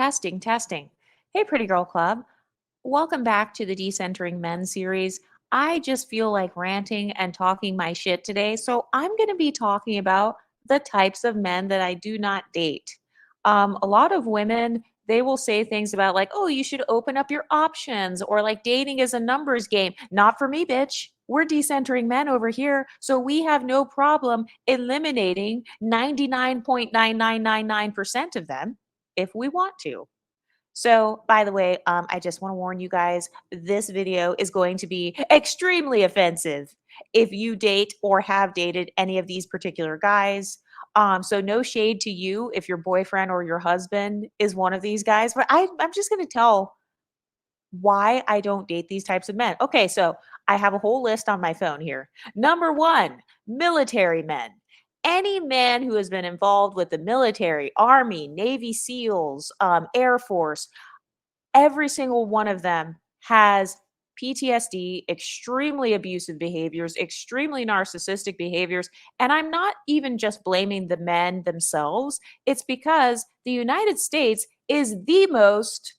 Testing, testing. Hey, Pretty Girl Club. Welcome back to the Decentering Men series. I just feel like ranting and talking my shit today. So I'm going to be talking about the types of men that I do not date. A lot of women, they will say things about like, oh, you should open up your options or like dating is a numbers game. Not for me, bitch. We're decentering men over here. So we have no problem eliminating 99.9999% of them if we want to. So, by the way, I just want to warn you guys, this video is going to be extremely offensive if you date or have dated any of these particular guys. So no shade to you if your boyfriend or your husband is one of these guys, but I'm just going to tell why I don't date these types of men. Okay, so I have a whole list on my phone here. Number one, military men. Any man who has been involved with the military, Army, Navy SEALs, Air Force, every single one of them has PTSD, extremely abusive behaviors, extremely narcissistic behaviors. And I'm not even just blaming the men themselves. It's because the United States is the most,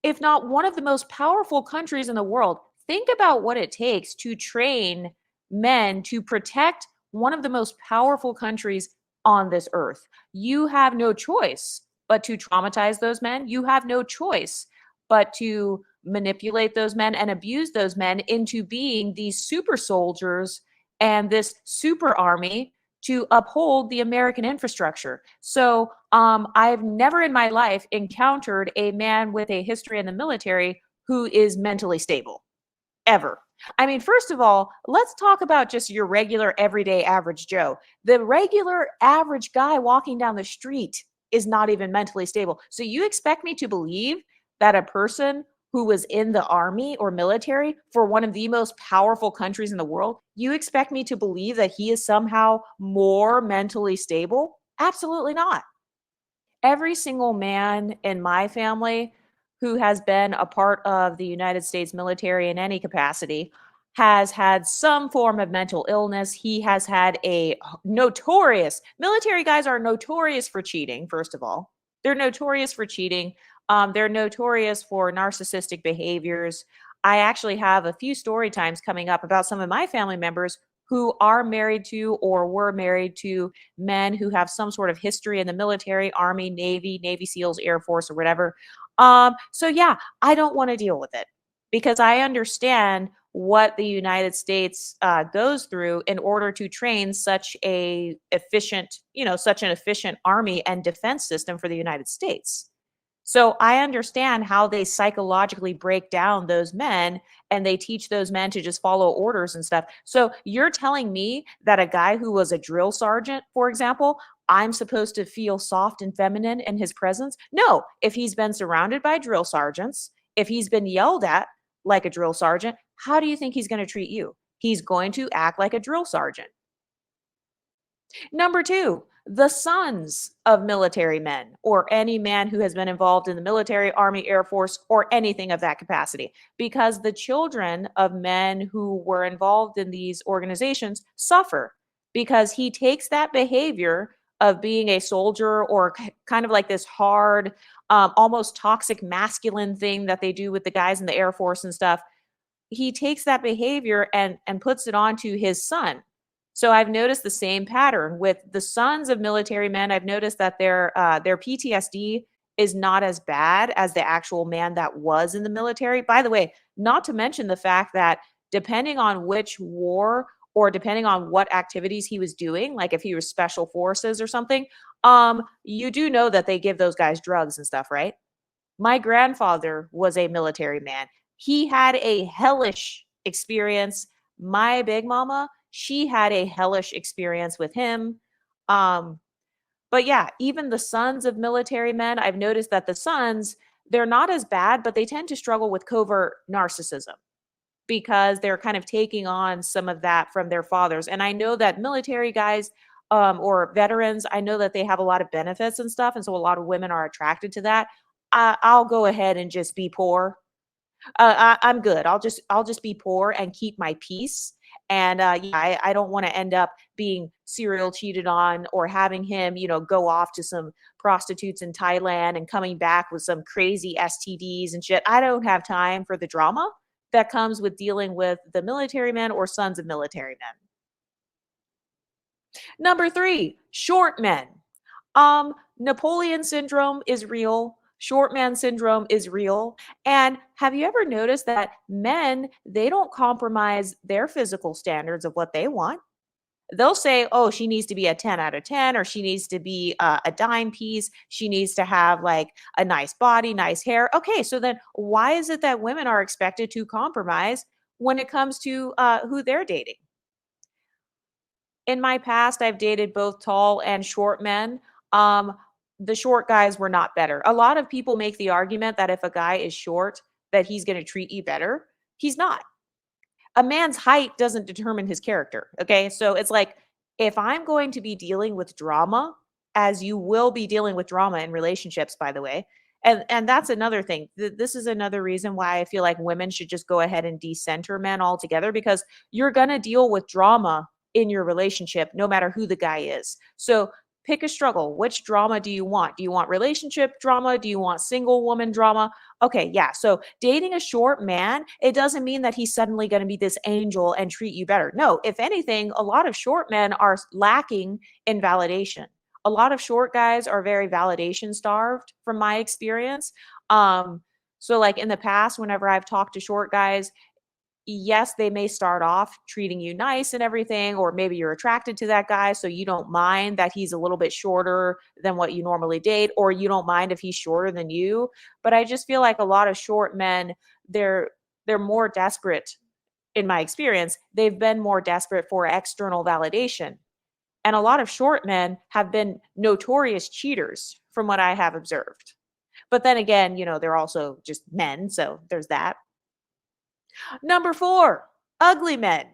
if not one of the most powerful countries in the world. Think about what it takes to train men to protect one of the most powerful countries on this earth. You have no choice but to traumatize those men. You have no choice but to manipulate those men and abuse those men into being these super soldiers and this super army to uphold the American infrastructure. So I've never in my life encountered a man with a history in the military who is mentally stable, ever. I mean, first of all, let's talk about just your regular, everyday, average Joe. The regular, average guy walking down the street is not even mentally stable. So you expect me to believe that a person who was in the army or military for one of the most powerful countries in the world, you expect me to believe that he is somehow more mentally stable? Absolutely not. Every single man in my family who has been a part of the United States military in any capacity has had some form of mental illness. He has had a notorious, military guys are notorious for cheating, first of all. They're notorious for cheating. They're notorious for narcissistic behaviors. I actually have a few story times coming up about some of my family members who are married to or were married to men who have some sort of history in the military, Army, Navy, Navy SEALs, Air Force, or whatever. So yeah, I don't want to deal with it because I understand what the United States goes through in order to train such a efficient, such an efficient army and defense system for the United States. So I understand how they psychologically break down those men and they teach those men to just follow orders and stuff. So you're telling me that a guy who was a drill sergeant, for example, I'm supposed to feel soft and feminine in his presence? No, if he's been surrounded by drill sergeants, if he's been yelled at like a drill sergeant, how do you think he's going to treat you? He's going to act like a drill sergeant. Number two, the sons of military men or any man who has been involved in the military, Army, Air Force, or anything of that capacity. Because the children of men who were involved in these organizations suffer because he takes that behavior of being a soldier or kind of like this hard, almost toxic masculine thing that they do with the guys in the Air Force and stuff. He takes that behavior and puts it onto his son. So I've noticed the same pattern with the sons of military men. I've noticed that their PTSD is not as bad as the actual man that was in the military. By the way, not to mention the fact that depending on which war or depending on what activities he was doing, like if he was special forces or something, you do know that they give those guys drugs and stuff, right? My grandfather was a military man. He had a hellish experience. My big mama, she had a hellish experience with him. Um, but yeah, even the sons of military men, I've noticed that the sons, they're not as bad, but they tend to struggle with covert narcissism because they're kind of taking on some of that from their fathers. And I know that military guys or veterans, I know that they have a lot of benefits and stuff. And so a lot of women are attracted to that. I'll go ahead and just be poor. I'm good. I'll just be poor and keep my peace And yeah, I don't want to end up being serial cheated on or having him, go off to some prostitutes in Thailand and coming back with some crazy STDs and shit. I don't have time for the drama that comes with dealing with the military men or sons of military men. Number 3, short men. Napoleon syndrome is real. Short man syndrome is real. And have you ever noticed that men, they don't compromise their physical standards of what they want? They'll say, oh, she needs to be a 10 out of 10, or she needs to be a dime piece. She needs to have like a nice body, nice hair. Okay, so then why is it that women are expected to compromise when it comes to who they're dating? In my past, I've dated both tall and short men. Um, the short guys were not better. A lot of people make the argument that if a guy is short, that he's going to treat you better. He's not. A man's height doesn't determine his character. Okay. So it's like if I'm going to be dealing with drama, as you will be dealing with drama in relationships, by the way. And that's another thing. This is another reason why I feel like women should just go ahead and decenter men altogether, because you're gonna deal with drama in your relationship no matter who the guy is. So pick a struggle. Which drama do you want? Do you want relationship drama? Do you want single woman drama? Okay, yeah. So dating a short man, it doesn't mean that he's suddenly going to be this angel and treat you better. No, if anything, a lot of short men are lacking in validation. A lot of short guys are very validation starved from my experience. So like in the past, whenever I've talked to short guys, yes, they may start off treating you nice and everything, or maybe you're attracted to that guy, so you don't mind that he's a little bit shorter than what you normally date, or you don't mind if he's shorter than you. But I just feel like a lot of short men, they're more desperate in my experience. They've been more desperate for external validation. And a lot of short men have been notorious cheaters from what I have observed. But then again, they're also just men, so there's that. Number 4, ugly men.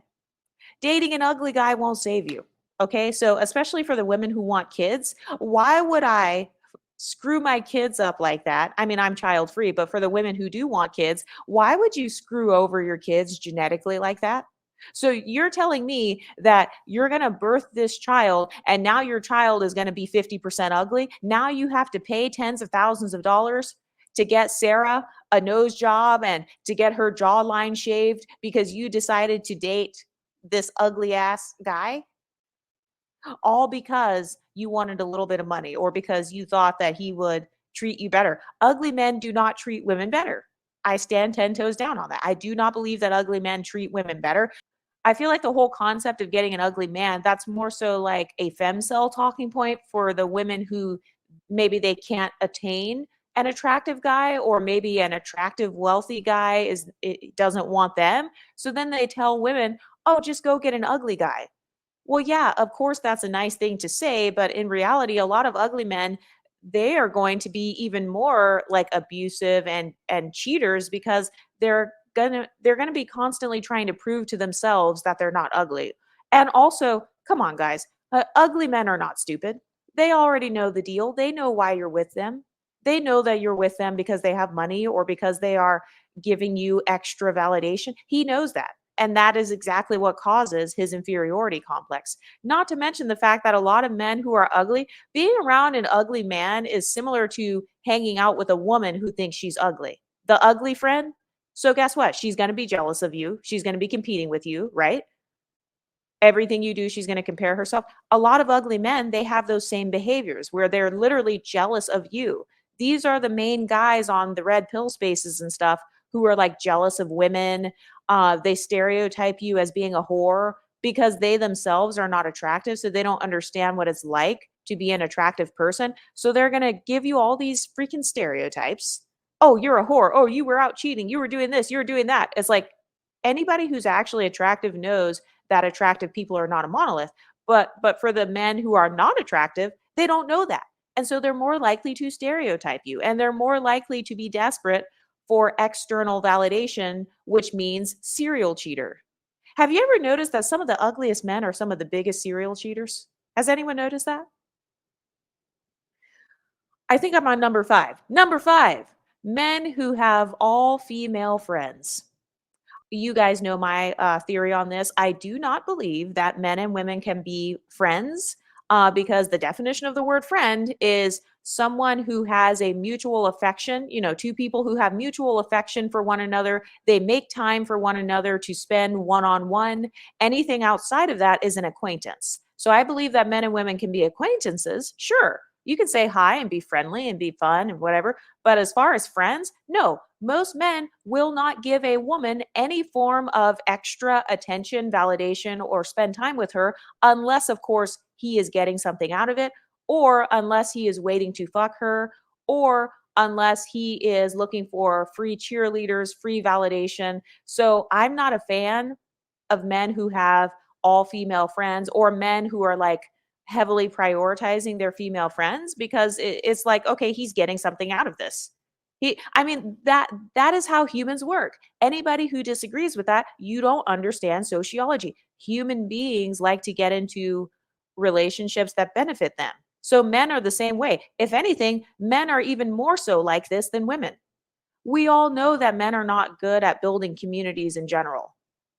Dating an ugly guy won't save you. Okay. So, especially for the women who want kids, why would I screw my kids up like that? I mean, I'm child free, but for the women who do want kids, why would you screw over your kids genetically like that? So, you're telling me that you're going to birth this child and now your child is going to be 50% ugly. Now you have to pay tens of thousands of dollars to get Sarah a nose job and to get her jawline shaved because you decided to date this ugly ass guy, all because you wanted a little bit of money or because you thought that he would treat you better. Ugly men do not treat women better. I stand 10 toes down on that. I do not believe that ugly men treat women better. I feel like the whole concept of getting an ugly man, that's more so like a femcel talking point for the women who maybe they can't attain an attractive guy, or maybe an attractive wealthy guy is it doesn't want them. So then they tell women, "Oh, just go get an ugly guy." Well, yeah, of course that's a nice thing to say, but in reality, a lot of ugly men, they are going to be even more like abusive and cheaters because they're gonna be constantly trying to prove to themselves that they're not ugly. And also, come on, guys, ugly men are not stupid. They already know the deal. They know why you're with them. They know that you're with them because they have money or because they are giving you extra validation. He knows that. And that is exactly what causes his inferiority complex. Not to mention the fact that a lot of men who are ugly, being around an ugly man is similar to hanging out with a woman who thinks she's ugly. The ugly friend. So, guess what? She's going to be jealous of you. She's going to be competing with you, right? Everything you do, she's going to compare herself. A lot of ugly men, they have those same behaviors where they're literally jealous of you. These are the main guys on the red pill spaces and stuff who are like jealous of women. They stereotype you as being a whore because they themselves are not attractive. So they don't understand what it's like to be an attractive person. So they're going to give you all these freaking stereotypes. Oh, you're a whore. Oh, you were out cheating. You were doing this. You were doing that. It's like anybody who's actually attractive knows that attractive people are not a monolith. But for the men who are not attractive, they don't know that. And so they're more likely to stereotype you and they're more likely to be desperate for external validation, which means serial cheater. Have you ever noticed that some of the ugliest men are some of the biggest serial cheaters? Has anyone noticed that? I think I'm on number 5. Number 5, men who have all female friends. You guys know my theory on this. I do not believe that men and women can be friends because the definition of the word friend is someone who has a mutual affection, two people who have mutual affection for one another. They make time for one another to spend one on one. Anything outside of that is an acquaintance. So I believe that men and women can be acquaintances. Sure, you can say hi and be friendly and be fun and whatever. But as far as friends, no, most men will not give a woman any form of extra attention, validation, or spend time with her unless, of course, he is getting something out of it, or unless he is waiting to fuck her, or unless he is looking for free cheerleaders, free validation. So I'm not a fan of men who have all female friends or men who are like heavily prioritizing their female friends because it's like, okay, he's getting something out of this. I mean, that is how humans work. Anybody who disagrees with that, you don't understand sociology. Human beings like to get into relationships that benefit them. So men are the same way. If anything, men are even more so like this than women. We all know that men are not good at building communities in general.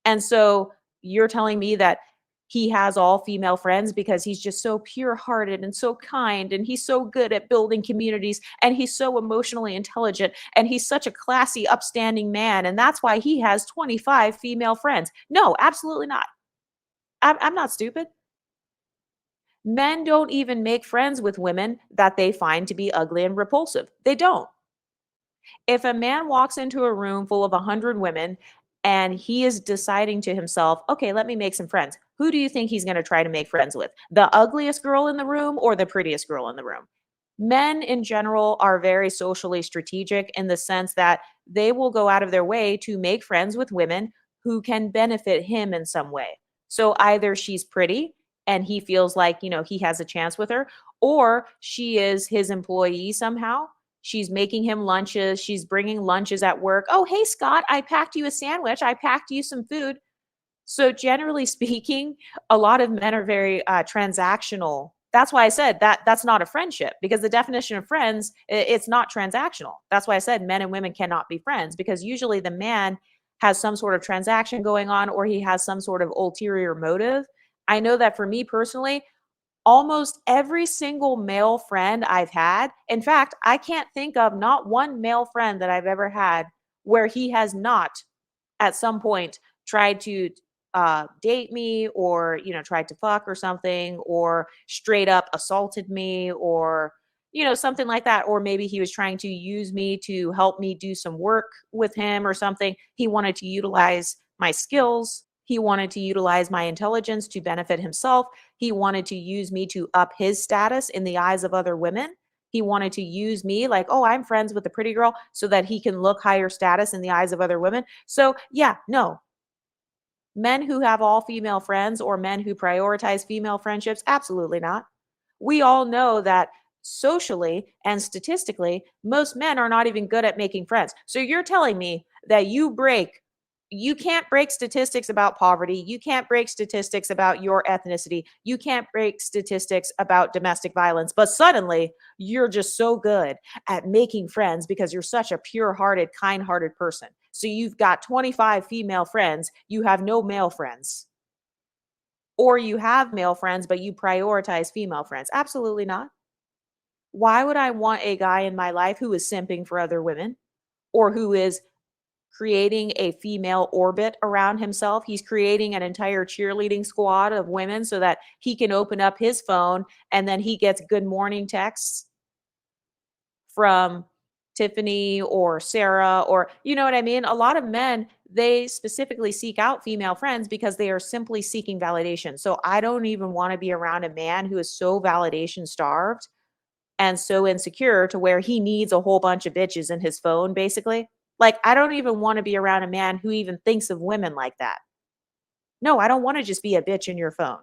And so you're telling me that he has all female friends because he's just so pure hearted and so kind and he's so good at building communities and he's so emotionally intelligent and he's such a classy, upstanding man. And that's why he has 25 female friends. No, absolutely not. I'm not stupid. Men don't even make friends with women that they find to be ugly and repulsive. They don't. If a man walks into a room full of 100 women and he is deciding to himself, okay, let me make some friends, who do you think he's going to try to make friends with? The ugliest girl in the room or the prettiest girl in the room? Men in general are very socially strategic in the sense that they will go out of their way to make friends with women who can benefit him in some way. So either she's pretty and he feels like, he has a chance with her, or she is his employee somehow. She's making him lunches. She's bringing lunches at work. Oh, hey, Scott, I packed you a sandwich. I packed you some food. So generally speaking, a lot of men are very transactional. That's why I said that's not a friendship because the definition of friends, it's not transactional. That's why I said men and women cannot be friends because usually the man has some sort of transaction going on or he has some sort of ulterior motive. I know that for me personally, almost every single male friend I've had, in fact, I can't think of not one male friend that I've ever had where he has not at some point tried to date me or tried to fuck or something or straight up assaulted me or something like that, or maybe he was trying to use me to help me do some work with him or something. He wanted to utilize my skills, he wanted to utilize my intelligence to benefit himself, he wanted to use me to up his status in the eyes of other women. He wanted to use me like, oh, I'm friends with the pretty girl so that he can look higher status in the eyes of other women. So, yeah, no. Men who have all female friends or men who prioritize female friendships, absolutely not. We all know that socially and statistically, most men are not even good at making friends. So you're telling me that you can't break statistics about poverty. You can't break statistics about your ethnicity. You can't break statistics about domestic violence. But suddenly, you're just so good at making friends because you're such a pure hearted, kind hearted person. So you've got 25 female friends. You have no male friends. Or you have male friends, but you prioritize female friends. Absolutely not. Why would I want a guy in my life who is simping for other women or who is creating a female orbit around himself? He's creating an entire cheerleading squad of women so that he can open up his phone and then he gets good morning texts from Tiffany or Sarah, or you know what I mean? A lot of men, they specifically seek out female friends because they are simply seeking validation. So I don't even want to be around a man who is so validation starved and so insecure to where he needs a whole bunch of bitches in his phone, basically. Like, I don't even want to be around a man who even thinks of women like that. No, I don't want to just be a bitch in your phone.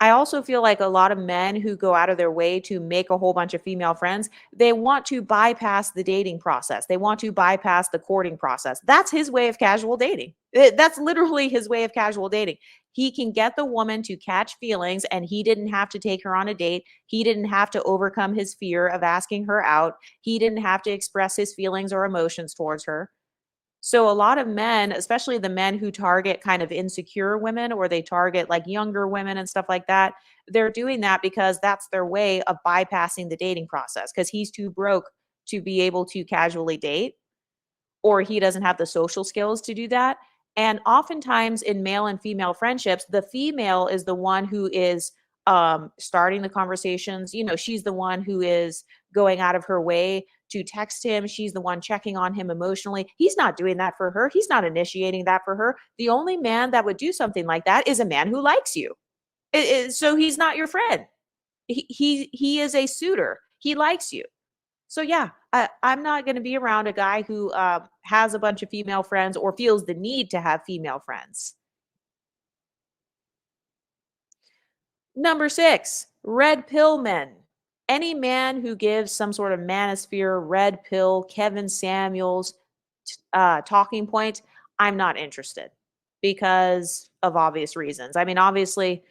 I also feel like a lot of men who go out of their way to make a whole bunch of female friends, they want to bypass the dating process. They want to bypass the courting process. That's his way of casual dating. That's literally his way of casual dating. He can get the woman to catch feelings and he didn't have to take her on a date. He didn't have to overcome his fear of asking her out. He didn't have to express his feelings or emotions towards her. So a lot of men, especially the men who target kind of insecure women or they target like younger women and stuff like that, they're doing that because that's their way of bypassing the dating process because he's too broke to be able to casually date or he doesn't have the social skills to do that. And oftentimes in male and female friendships, the female is the one who is starting the conversations. You know, she's the one who is going out of her way to text him. She's the one checking on him emotionally. He's not doing that for her. He's not initiating that for her. The only man that would do something like that is a man who likes you. So he's not your friend. He is a suitor. He likes you. So yeah, I'm not going to be around a guy who has a bunch of female friends or feels the need to have female friends. Number 6, red pill men. Any man who gives some sort of manosphere, red pill, Kevin Samuels talking point, I'm not interested because of obvious reasons. I mean, obviously,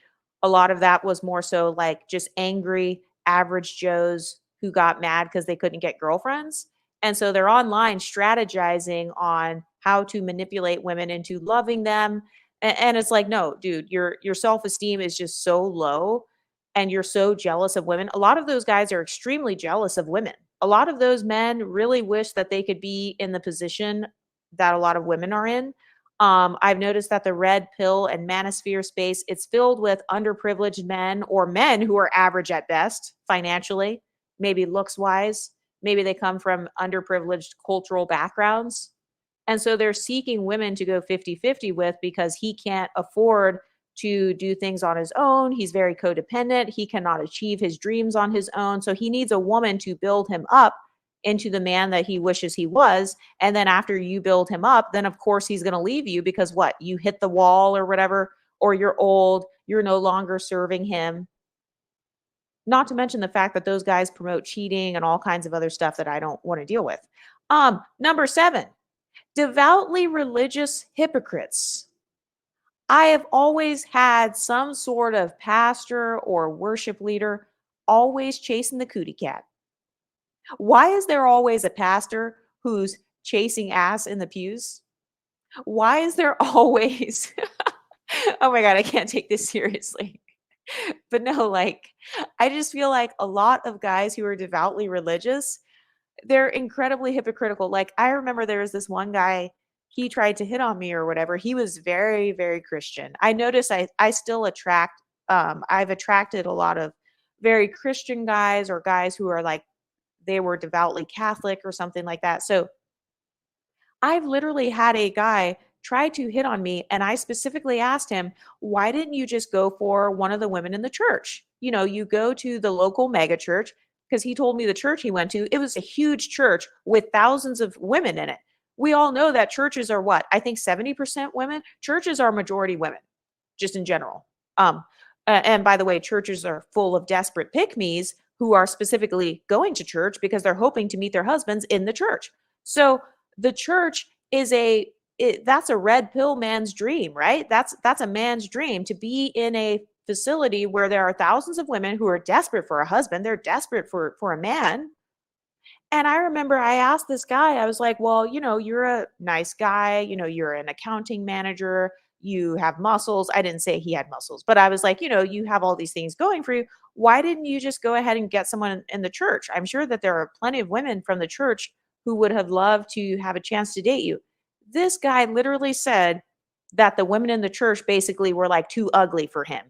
a lot of that was more so like just angry average Joes who got mad because they couldn't get girlfriends. And so they're online strategizing on how to manipulate women into loving them. And it's like, no, dude, your self-esteem is just so low and you're so jealous of women. A lot of those guys are extremely jealous of women. A lot of those men really wish that they could be in the position that a lot of women are in. I've noticed that the red pill and manosphere space, it's filled with underprivileged men or men who are average at best financially, maybe looks wise, maybe they come from underprivileged cultural backgrounds. And so they're seeking women to go 50-50 with because he can't afford to do things on his own. He's very codependent. He cannot achieve his dreams on his own. So he needs a woman to build him up into the man that he wishes he was. And then after you build him up, then of course he's going to leave you because what? You hit the wall or whatever, or you're old, you're no longer serving him. Not to mention the fact that those guys promote cheating and all kinds of other stuff that I don't want to deal with. Number 7, devoutly religious hypocrites. I have always had some sort of pastor or worship leader always chasing the cootie cat. Why is there always a pastor who's chasing ass in the pews? Why is there always oh my god, I can't take this seriously. But no, like I just feel like a lot of guys who are devoutly religious, they're incredibly hypocritical. Like I remember there was this one guy, he tried to hit on me or whatever. He was very, very Christian. I notice I still attract I've attracted a lot of very Christian guys or guys who are like they were devoutly Catholic or something like that. So I've literally had a guy try to hit on me, and I specifically asked him, why didn't you just go for one of the women in the church? You know, you go to the local mega church because he told me the church he went to, it was a huge church with thousands of women in it. We all know that churches are what? I think 70% women. Churches are majority women, just in general. And by the way, churches are full of desperate pick me's who are specifically going to church because they're hoping to meet their husbands in the church. So the church is that's a red pill man's dream, right? That's a man's dream to be in a facility where there are thousands of women who are desperate for a husband. They're desperate for a man. And I remember I asked this guy, I was like, well, you know, you're a nice guy, you know, you're an accounting manager, you have muscles. I didn't say he had muscles, but I was like, you know, you have all these things going for you. Why didn't you just go ahead and get someone in the church? I'm sure that there are plenty of women from the church who would have loved to have a chance to date you. This guy literally said that the women in the church basically were like too ugly for him.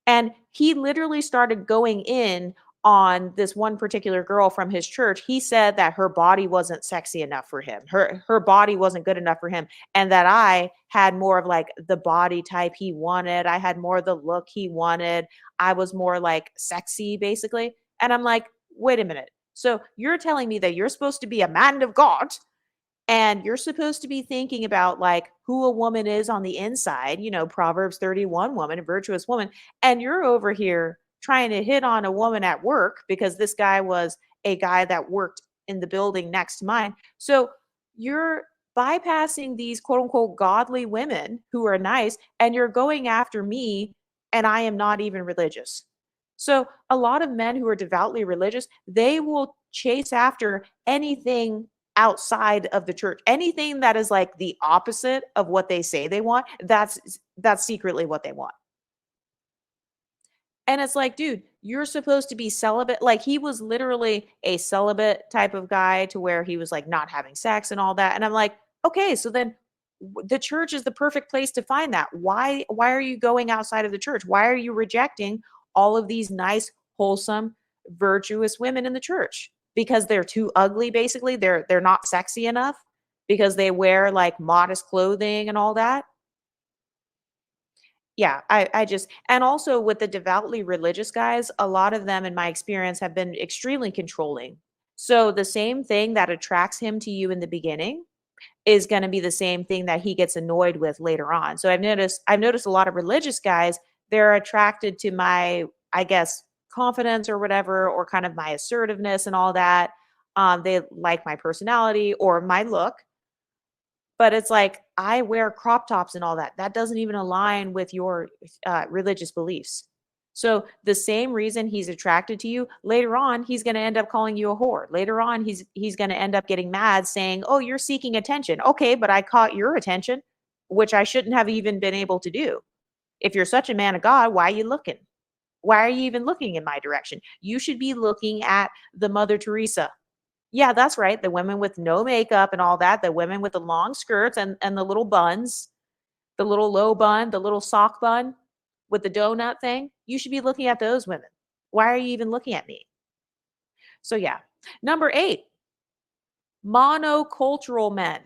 And he literally started going in on this one particular girl from his church. He said that her body wasn't sexy enough for him. Her body wasn't good enough for him, and that I had more of like the body type he wanted. I had more of the look he wanted. I was more like sexy basically. And I'm like, "Wait a minute. So you're telling me that you're supposed to be a man of God and you're supposed to be thinking about like who a woman is on the inside, you know, Proverbs 31 woman, a virtuous woman, and you're over here trying to hit on a woman at work because this guy was a guy that worked in the building next to mine. So you're bypassing these quote unquote godly women who are nice and you're going after me and I am not even religious. So a lot of men who are devoutly religious, they will chase after anything outside of the church. Anything that is like the opposite of what they say they want, that's secretly what they want. And it's like, dude, you're supposed to be celibate. Like he was literally a celibate type of guy to where he was like not having sex and all that. And I'm like, okay, so then the church is the perfect place to find that. Why are you going outside of the church? Why are you rejecting all of these nice, wholesome, virtuous women in the church? Because they're too ugly basically. They're not sexy enough because they wear like modest clothing and all that. Yeah, I just and also with the devoutly religious guys, a lot of them in my experience have been extremely controlling. So the same thing that attracts him to you in the beginning is gonna be the same thing that he gets annoyed with later on. So I've noticed a lot of religious guys, they're attracted to my, I guess, confidence or whatever, or kind of my assertiveness and all that. They like my personality or my look. But it's like, I wear crop tops and all that. That doesn't even align with your religious beliefs. So the same reason he's attracted to you, later on, he's going to end up calling you a whore. Later on, he's going to end up getting mad saying, "Oh, you're seeking attention." Okay, but I caught your attention, which I shouldn't have even been able to do. If you're such a man of God, why are you looking? Why are you even looking in my direction? You should be looking at the Mother Teresa. Yeah, that's right, the women with no makeup and all that, the women with the long skirts and the little buns, the little low bun, the little sock bun with the donut thing, you should be looking at those women. Why are you even looking at me? So, yeah. Number 8, monocultural men.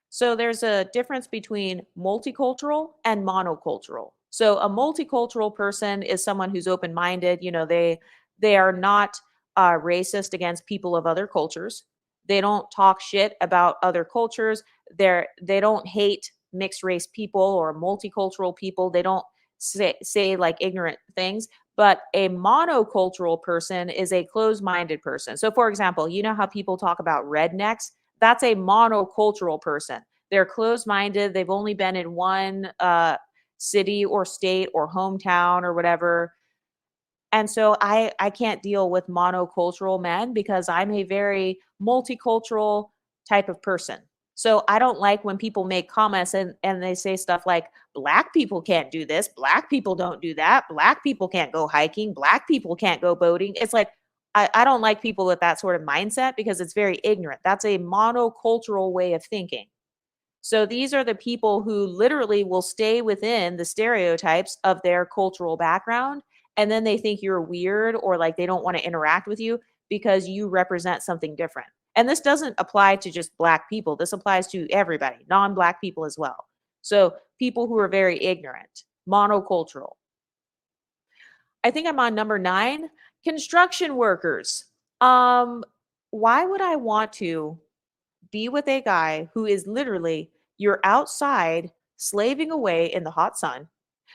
So there's a difference between multicultural and monocultural. So a multicultural person is someone who's open-minded. They are not racist against people of other cultures. They don't talk shit about other cultures. They don't hate mixed race people or multicultural people. They don't say like ignorant things. But a monocultural person is a closed-minded person. So for example, you know how people talk about rednecks? That's a monocultural person. They're closed-minded. They've only been in one city or state or hometown or whatever. And so I can't deal with monocultural men because I'm a very multicultural type of person. So I don't like when people make comments and they say stuff like black people can't do this, black people don't do that, black people can't go hiking, black people can't go boating. It's like I don't like people with that sort of mindset because it's very ignorant. That's a monocultural way of thinking. So these are the people who literally will stay within the stereotypes of their cultural background. And then they think you're weird or like they don't want to interact with you because you represent something different. And this doesn't apply to just Black people, this applies to everybody, non Black people as well. So people who are very ignorant, monocultural. I think I'm on number 9, construction workers. Um, why would I want to be with a guy who is literally you're outside slaving away in the hot sun.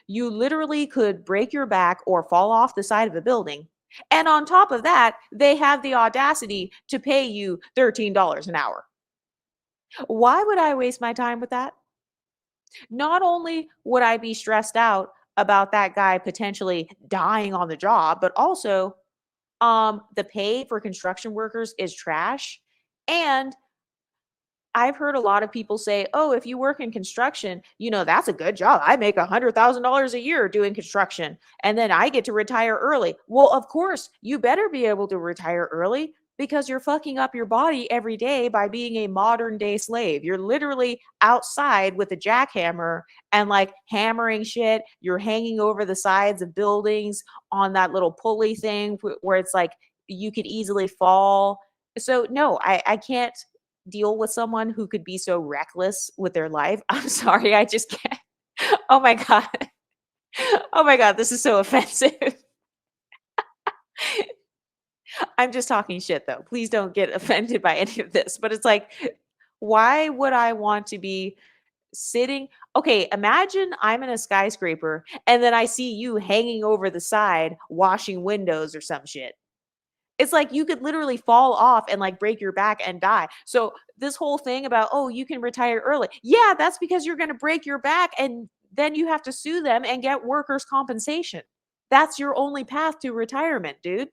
You literally could break your back or fall off the side of a building. And on top of that, they have the audacity to pay you $13 an hour. Why would I waste my time with that? Not only would I be stressed out about that guy potentially dying on the job, but also the pay for construction workers is trash. And I've heard a lot of people say, "Oh, if you work in construction, that's a good job. I make $100,000 a year doing construction, and then I get to retire early." Well, of course, you better be able to retire early because you're fucking up your body every day by being a modern day slave. You're literally outside with a jackhammer and like hammering shit. You're hanging over the sides of buildings on that little pulley thing where it's like you could easily fall. So no, I can't deal with someone who could be so reckless with their life. I'm sorry, I just can't. Oh my god. Oh my god, this is so offensive. I'm just talking shit though. Please don't get offended by any of this. But it's like, why would I want to be sitting? Okay, imagine I'm in a skyscraper and then I see you hanging over the side washing windows or some shit. It's like you could literally fall off and like break your back and die. So this whole thing about, oh, you can retire early. Yeah, that's because you're going to break your back and then you have to sue them and get workers' compensation. That's your only path to retirement, dude.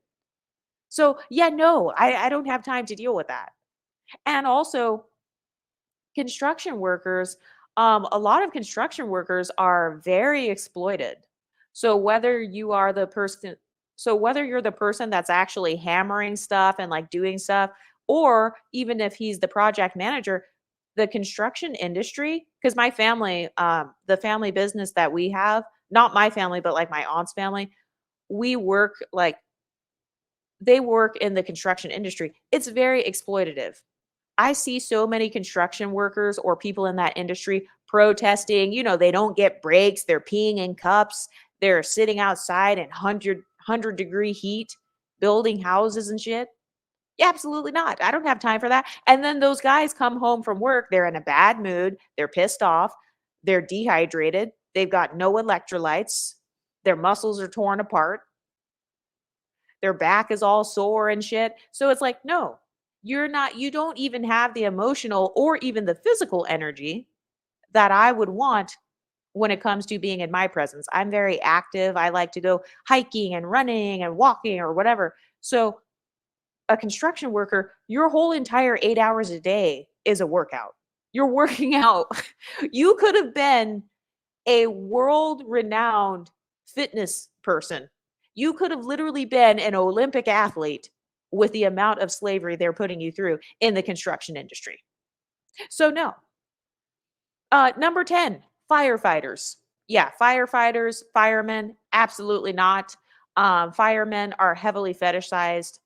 So yeah, no, I don't have time to deal with that. And also construction workers, a lot of construction workers are very exploited. So whether you are the person, so whether you're the person that's actually hammering stuff and like doing stuff, or even if he's the project manager, the construction industry, because my family, the family business that we have, not my family, but like my aunt's family, we work like they work in the construction industry. It's very exploitative. I see so many construction workers or people in that industry protesting. They don't get breaks. They're peeing in cups. They're sitting outside in 100-degree heat, building houses and shit. Yeah, absolutely not. I don't have time for that. And then those guys come home from work. They're in a bad mood. They're pissed off. They're dehydrated. They've got no electrolytes. Their muscles are torn apart. Their back is all sore and shit. So it's like, no, you don't even have the emotional or even the physical energy that I would want when it comes to being in my presence. I'm very active. I like to go hiking and running and walking or whatever. So, a construction worker, your whole entire 8 hours a day is a workout. You're working out. You could have been a world renowned fitness person. You could have literally been an Olympic athlete with the amount of slavery they're putting you through in the construction industry. So, no. Number 10, firefighters. Yeah, firefighters, firemen, absolutely not. Firemen are heavily fetishized.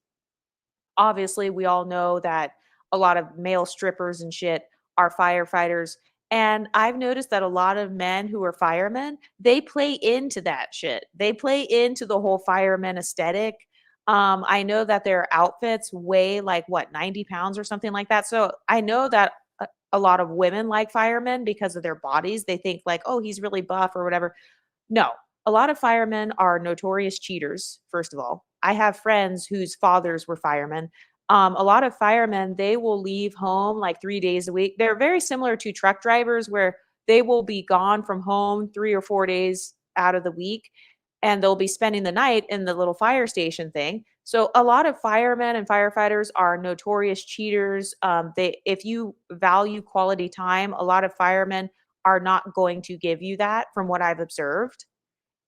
Obviously, we all know that a lot of male strippers and shit are firefighters. And I've noticed that a lot of men who are firemen, they play into that shit. They play into the whole fireman aesthetic. I know that their outfits weigh like what, 90 pounds or something like that. So I know that a lot of women like firemen because of their bodies. They think like, oh, he's really buff or whatever. No, a lot of firemen are notorious cheaters, first of all. I have friends whose fathers were firemen. A lot of firemen, they will leave home like 3 days a week. They're very similar to truck drivers where they will be gone from home 3 or 4 days out of the week and they'll be spending the night in the little fire station thing. So a lot of firemen and firefighters are notorious cheaters. If you value quality time, a lot of firemen are not going to give you that from what I've observed.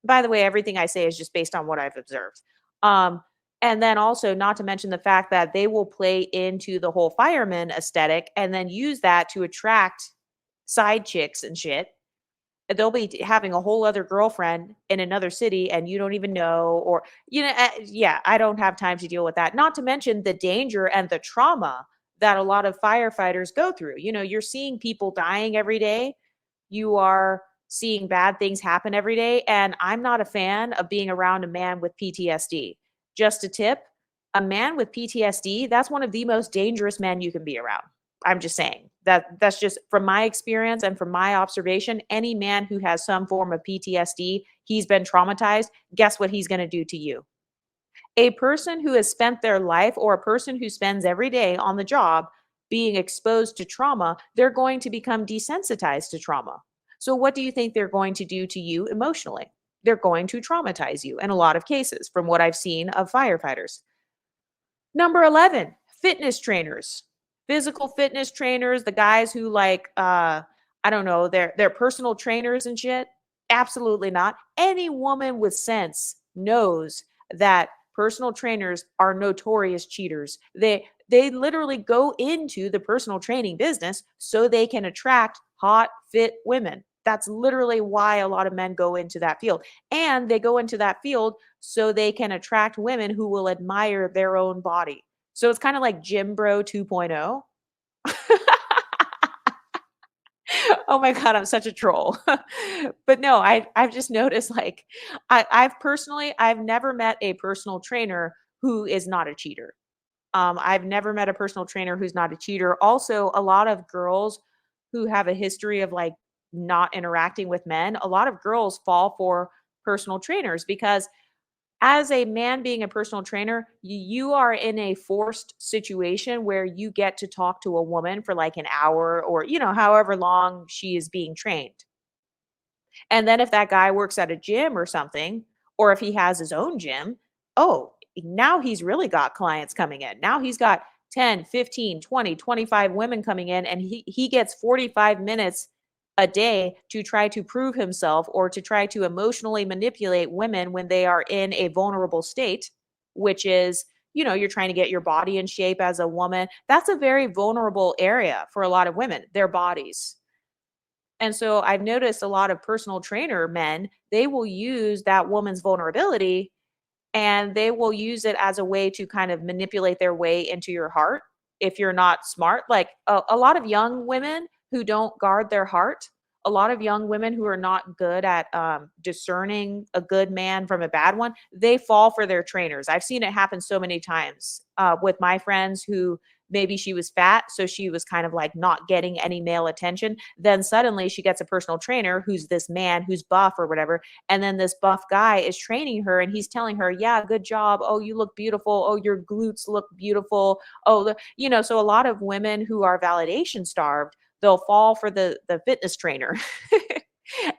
By the way, everything I say is just based on what I've observed. Um, and then also, not to mention the fact that they will play into the whole fireman aesthetic and then use that to attract side chicks and shit. They'll be having a whole other girlfriend in another city and you don't even know, or, yeah, I don't have time to deal with that. Not to mention the danger and the trauma that a lot of firefighters go through. You're seeing people dying every day. You are seeing bad things happen every day. And I'm not a fan of being around a man with PTSD. Just a tip, a man with PTSD, that's one of the most dangerous men you can be around. I'm just saying that's just from my experience and from my observation. Any man who has some form of PTSD, he's been traumatized. Guess what he's going to do to you? A person who has spent their life or a person who spends every day on the job being exposed to trauma, they're going to become desensitized to trauma. So, what do you think they're going to do to you emotionally? They're going to traumatize you in a lot of cases, from what I've seen of firefighters. Number 11, fitness trainers. Physical fitness trainers, the guys who like I don't know, they're personal trainers and shit. Absolutely not. Any woman with sense knows that personal trainers are notorious cheaters. They literally go into the personal training business so they can attract hot, fit women. That's literally why a lot of men go into that field. And they go into that field so they can attract women who will admire their own body. So it's kind of like Gym Bro 2.0. Oh my god, I'm such a troll. But no, I've just noticed like I've never met a personal trainer who is not a cheater. I've never met a personal trainer who's not a cheater. Also, a lot of girls who have a history of like not interacting with men, a lot of girls fall for personal trainers because as a man being a personal trainer, you are in a forced situation where you get to talk to a woman for like an hour or, however long she is being trained. And then if that guy works at a gym or something, or if he has his own gym, oh, now he's really got clients coming in. Now he's got 10, 15, 20, 25 women coming in, and he gets 45 minutes a day to try to prove himself or to try to emotionally manipulate women when they are in a vulnerable state, which is, you're trying to get your body in shape as a woman. That's a very vulnerable area for a lot of women, their bodies. And so I've noticed a lot of personal trainer men, they will use that woman's vulnerability and they will use it as a way to kind of manipulate their way into your heart if you're not smart. Like a lot of young women who don't guard their heart, a lot of young women who are not good at discerning a good man from a bad one, they fall for their trainers. I've seen it happen so many times with my friends who maybe she was fat, so she was kind of like not getting any male attention. Then suddenly she gets a personal trainer who's this man who's buff or whatever, and then this buff guy is training her and he's telling her, yeah, good job, oh, you look beautiful, oh, your glutes look beautiful, oh, so a lot of women who are validation starved, they'll fall for the fitness trainer.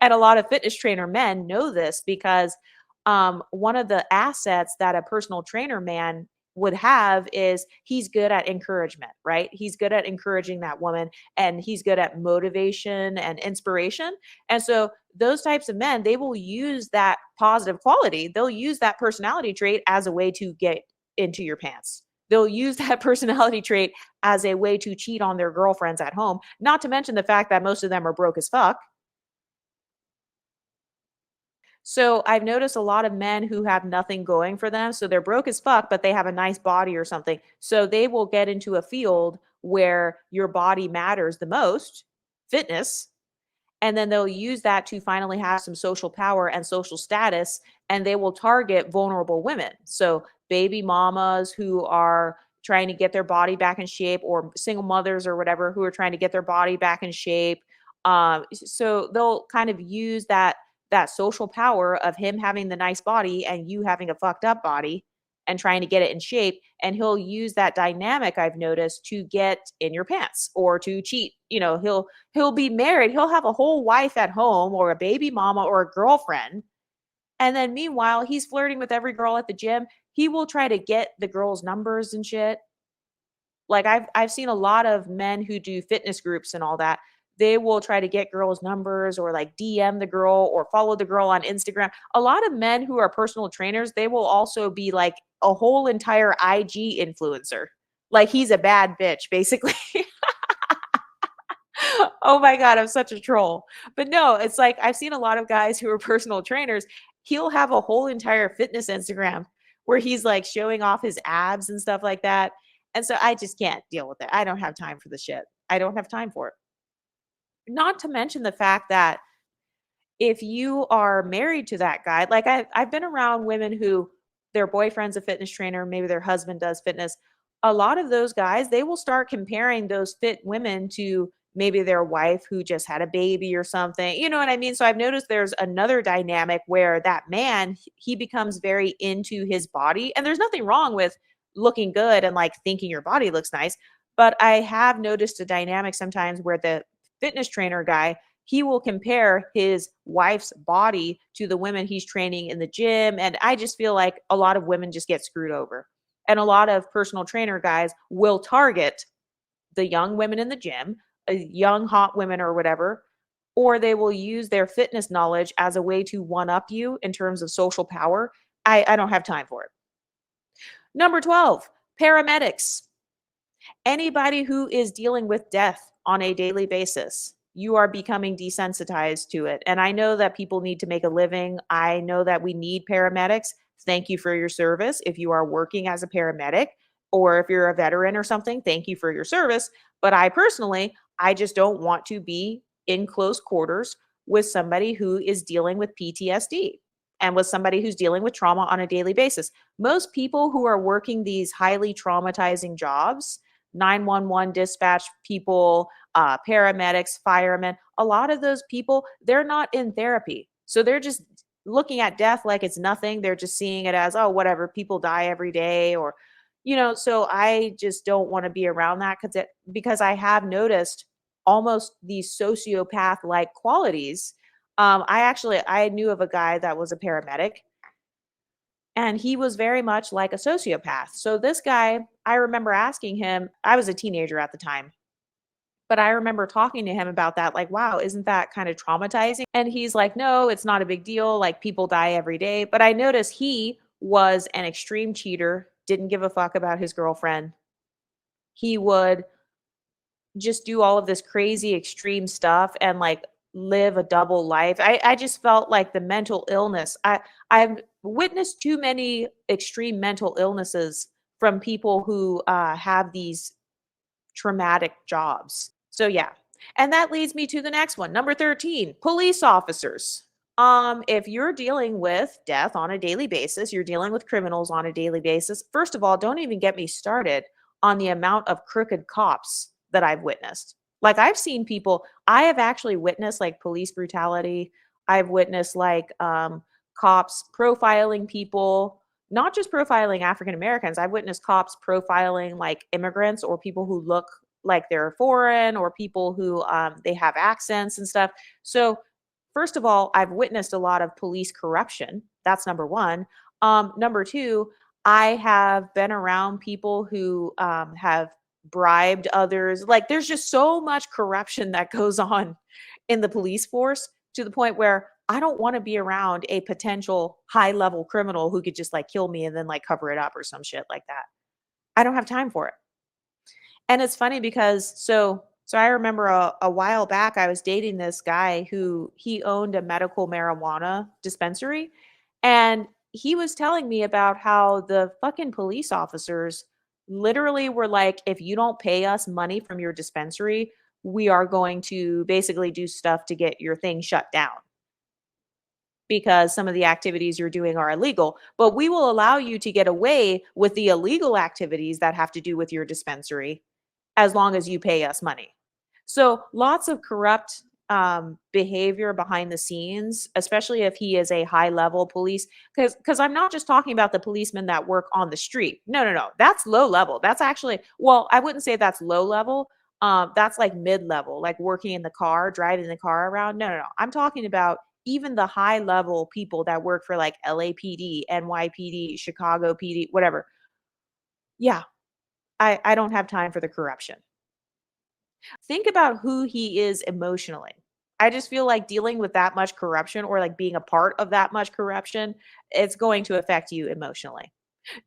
And a lot of fitness trainer men know this because one of the assets that a personal trainer man would have is he's good at encouragement, right? He's good at encouraging that woman and he's good at motivation and inspiration. And so those types of men, they will use that positive quality. They'll use that personality trait as a way to get into your pants. They'll use that personality trait as a way to cheat on their girlfriends at home, not to mention the fact that most of them are broke as fuck. So I've noticed a lot of men who have nothing going for them. So they're broke as fuck, but they have a nice body or something. So they will get into a field where your body matters the most, fitness, and then they'll use that to finally have some social power and social status, and they will target vulnerable women. So baby mamas who are trying to get their body back in shape, or single mothers or whatever who are trying to get their body back in shape. So they'll kind of use that social power of him having the nice body and you having a fucked up body and trying to get it in shape, and he'll use that dynamic, I've noticed, to get in your pants or to cheat. He'll be married, he'll have a whole wife at home or a baby mama or a girlfriend, and then meanwhile he's flirting with every girl at the gym. He will try to get the girls' numbers and shit. Like I've seen a lot of men who do fitness groups and all that. They will try to get girls' numbers or like DM the girl or follow the girl on Instagram. A lot of men who are personal trainers, they will also be like a whole entire IG influencer. Like he's a bad bitch, basically. Oh my God, I'm such a troll. But no, it's like I've seen a lot of guys who are personal trainers. He'll have a whole entire fitness Instagram where he's like showing off his abs and stuff like that. And so I just can't deal with it. I don't have time for the shit. I don't have time for it. Not to mention the fact that if you are married to that guy, like I've been around women who their boyfriend's a fitness trainer, maybe their husband does fitness. A lot of those guys, they will start comparing those fit women to maybe their wife who just had a baby or something. You know what I mean? So I've noticed there's another dynamic where that man, he becomes very into his body. And there's nothing wrong with looking good and like thinking your body looks nice. But I have noticed a dynamic sometimes where the fitness trainer guy, he will compare his wife's body to the women he's training in the gym. And I just feel like a lot of women just get screwed over. And a lot of personal trainer guys will target the young women in the gym, young hot women or whatever, or they will use their fitness knowledge as a way to one up you in terms of social power. I don't have time for it. Number 12, paramedics. Anybody who is dealing with death on a daily basis, you are becoming desensitized to it. And I know that people need to make a living. I know that we need paramedics. Thank you for your service. If you are working as a paramedic or if you're a veteran or something, thank you for your service. But I personally, I just don't want to be in close quarters with somebody who is dealing with PTSD and with somebody who's dealing with trauma on a daily basis. Most people who are working these highly traumatizing jobs, 911 dispatch people, paramedics, firemen, a lot of those people, they're not in therapy. So they're just looking at death like it's nothing. They're just seeing it as, oh, whatever, people die every day or, so I just don't want to be around that because I have noticed almost these sociopath like qualities. I knew of a guy that was a paramedic And he was very much like a sociopath. So this guy, I remember asking him, I was a teenager at the time, but I remember talking to him about that, like, wow, isn't that kind of traumatizing? And he's like, no, it's not a big deal. Like, people die every day. But I noticed he was an extreme cheater, didn't give a fuck about his girlfriend. He would just do all of this crazy extreme stuff and like live a double life. I just felt like the mental illness. I've witnessed too many extreme mental illnesses from people who have these traumatic jobs. So yeah. And that leads me to the next one. Number 13, police officers. If you're dealing with death on a daily basis, you're dealing with criminals on a daily basis. First of all, don't even get me started on the amount of crooked cops that I've witnessed. Like I've seen people, I have actually witnessed like police brutality. I've witnessed like cops profiling people, not just profiling African Americans. I've witnessed cops profiling like immigrants or people who look like they're foreign or people who they have accents and stuff. So, first of all, I've witnessed a lot of police corruption. That's number one. Number two, I have been around people who have bribed others. Like, there's just so much corruption that goes on in the police force to the point where I don't want to be around a potential high level criminal who could just like kill me and then like cover it up or some shit like that. I don't have time for it. And it's funny because so I remember a while back I was dating this guy who he owned a medical marijuana dispensary, and he was telling me about how the fucking police officers literally were like, if you don't pay us money from your dispensary, we are going to basically do stuff to get your thing shut down because some of the activities you're doing are illegal. But we will allow you to get away with the illegal activities that have to do with your dispensary as long as you pay us money. So lots of corrupt behavior behind the scenes, especially if he is a high level police. Because I'm not just talking about the policemen that work on the street. No, no, no. That's low level. That's actually, well, I wouldn't say that's low level. That's like mid level, like working in the car, driving the car around. No, no, no. I'm talking about even the high level people that work for like LAPD, NYPD, Chicago PD, whatever. Yeah, I don't have time for the corruption. Think about who he is emotionally. I just feel like dealing with that much corruption or like being a part of that much corruption, it's going to affect you emotionally.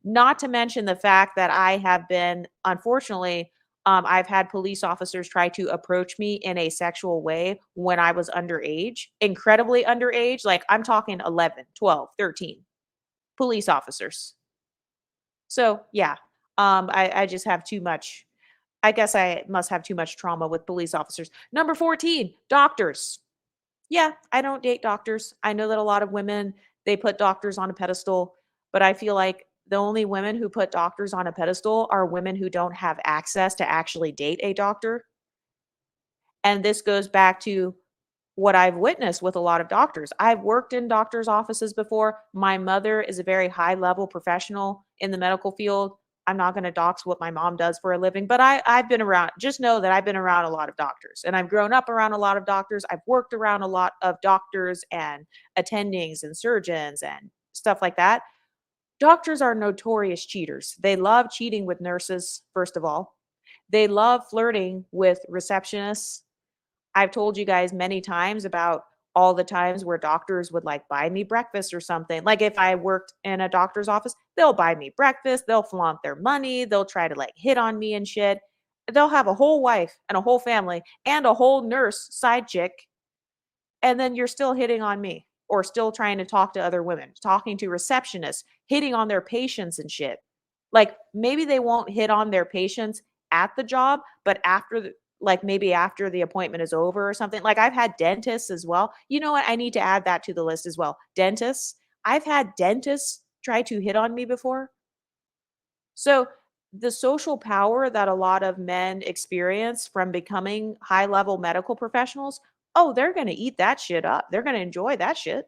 Not to mention the fact that I have been, unfortunately, I've had police officers try to approach me in a sexual way when I was underage, incredibly underage. Like I'm talking 11, 12, 13 police officers. So, yeah, I just have too much. I guess I must have too much trauma with police officers. Number 14, doctors. Yeah, I don't date doctors. I know that a lot of women, they put doctors on a pedestal, but I feel like the only women who put doctors on a pedestal are women who don't have access to actually date a doctor. And this goes back to what I've witnessed with a lot of doctors. I've worked in doctors' offices before. My mother is a very high level professional in the medical field. I'm not going to dox what my mom does for a living, but I've been around, just know that I've been around a lot of doctors and I've grown up around a lot of doctors. I've worked around a lot of doctors and attendings and surgeons and stuff like that. Doctors are notorious cheaters. They love cheating with nurses, first of all. They love flirting with receptionists. I've told you guys many times about all the times where doctors would like buy me breakfast or something. Like if I worked in a doctor's office, they'll buy me breakfast, they'll flaunt their money, they'll try to like hit on me and shit. They'll have a whole wife and a whole family and a whole nurse side chick, and then you're still hitting on me or still trying to talk to other women, talking to receptionists, hitting on their patients and shit. Like maybe they won't hit on their patients at the job, but after like maybe after the appointment is over or something. Like I've had dentists as well. You know what? I need to add that to the list as well. Dentists. I've had dentists try to hit on me before. So the social power that a lot of men experience from becoming high level medical professionals, oh, they're going to eat that shit up. They're going to enjoy that shit.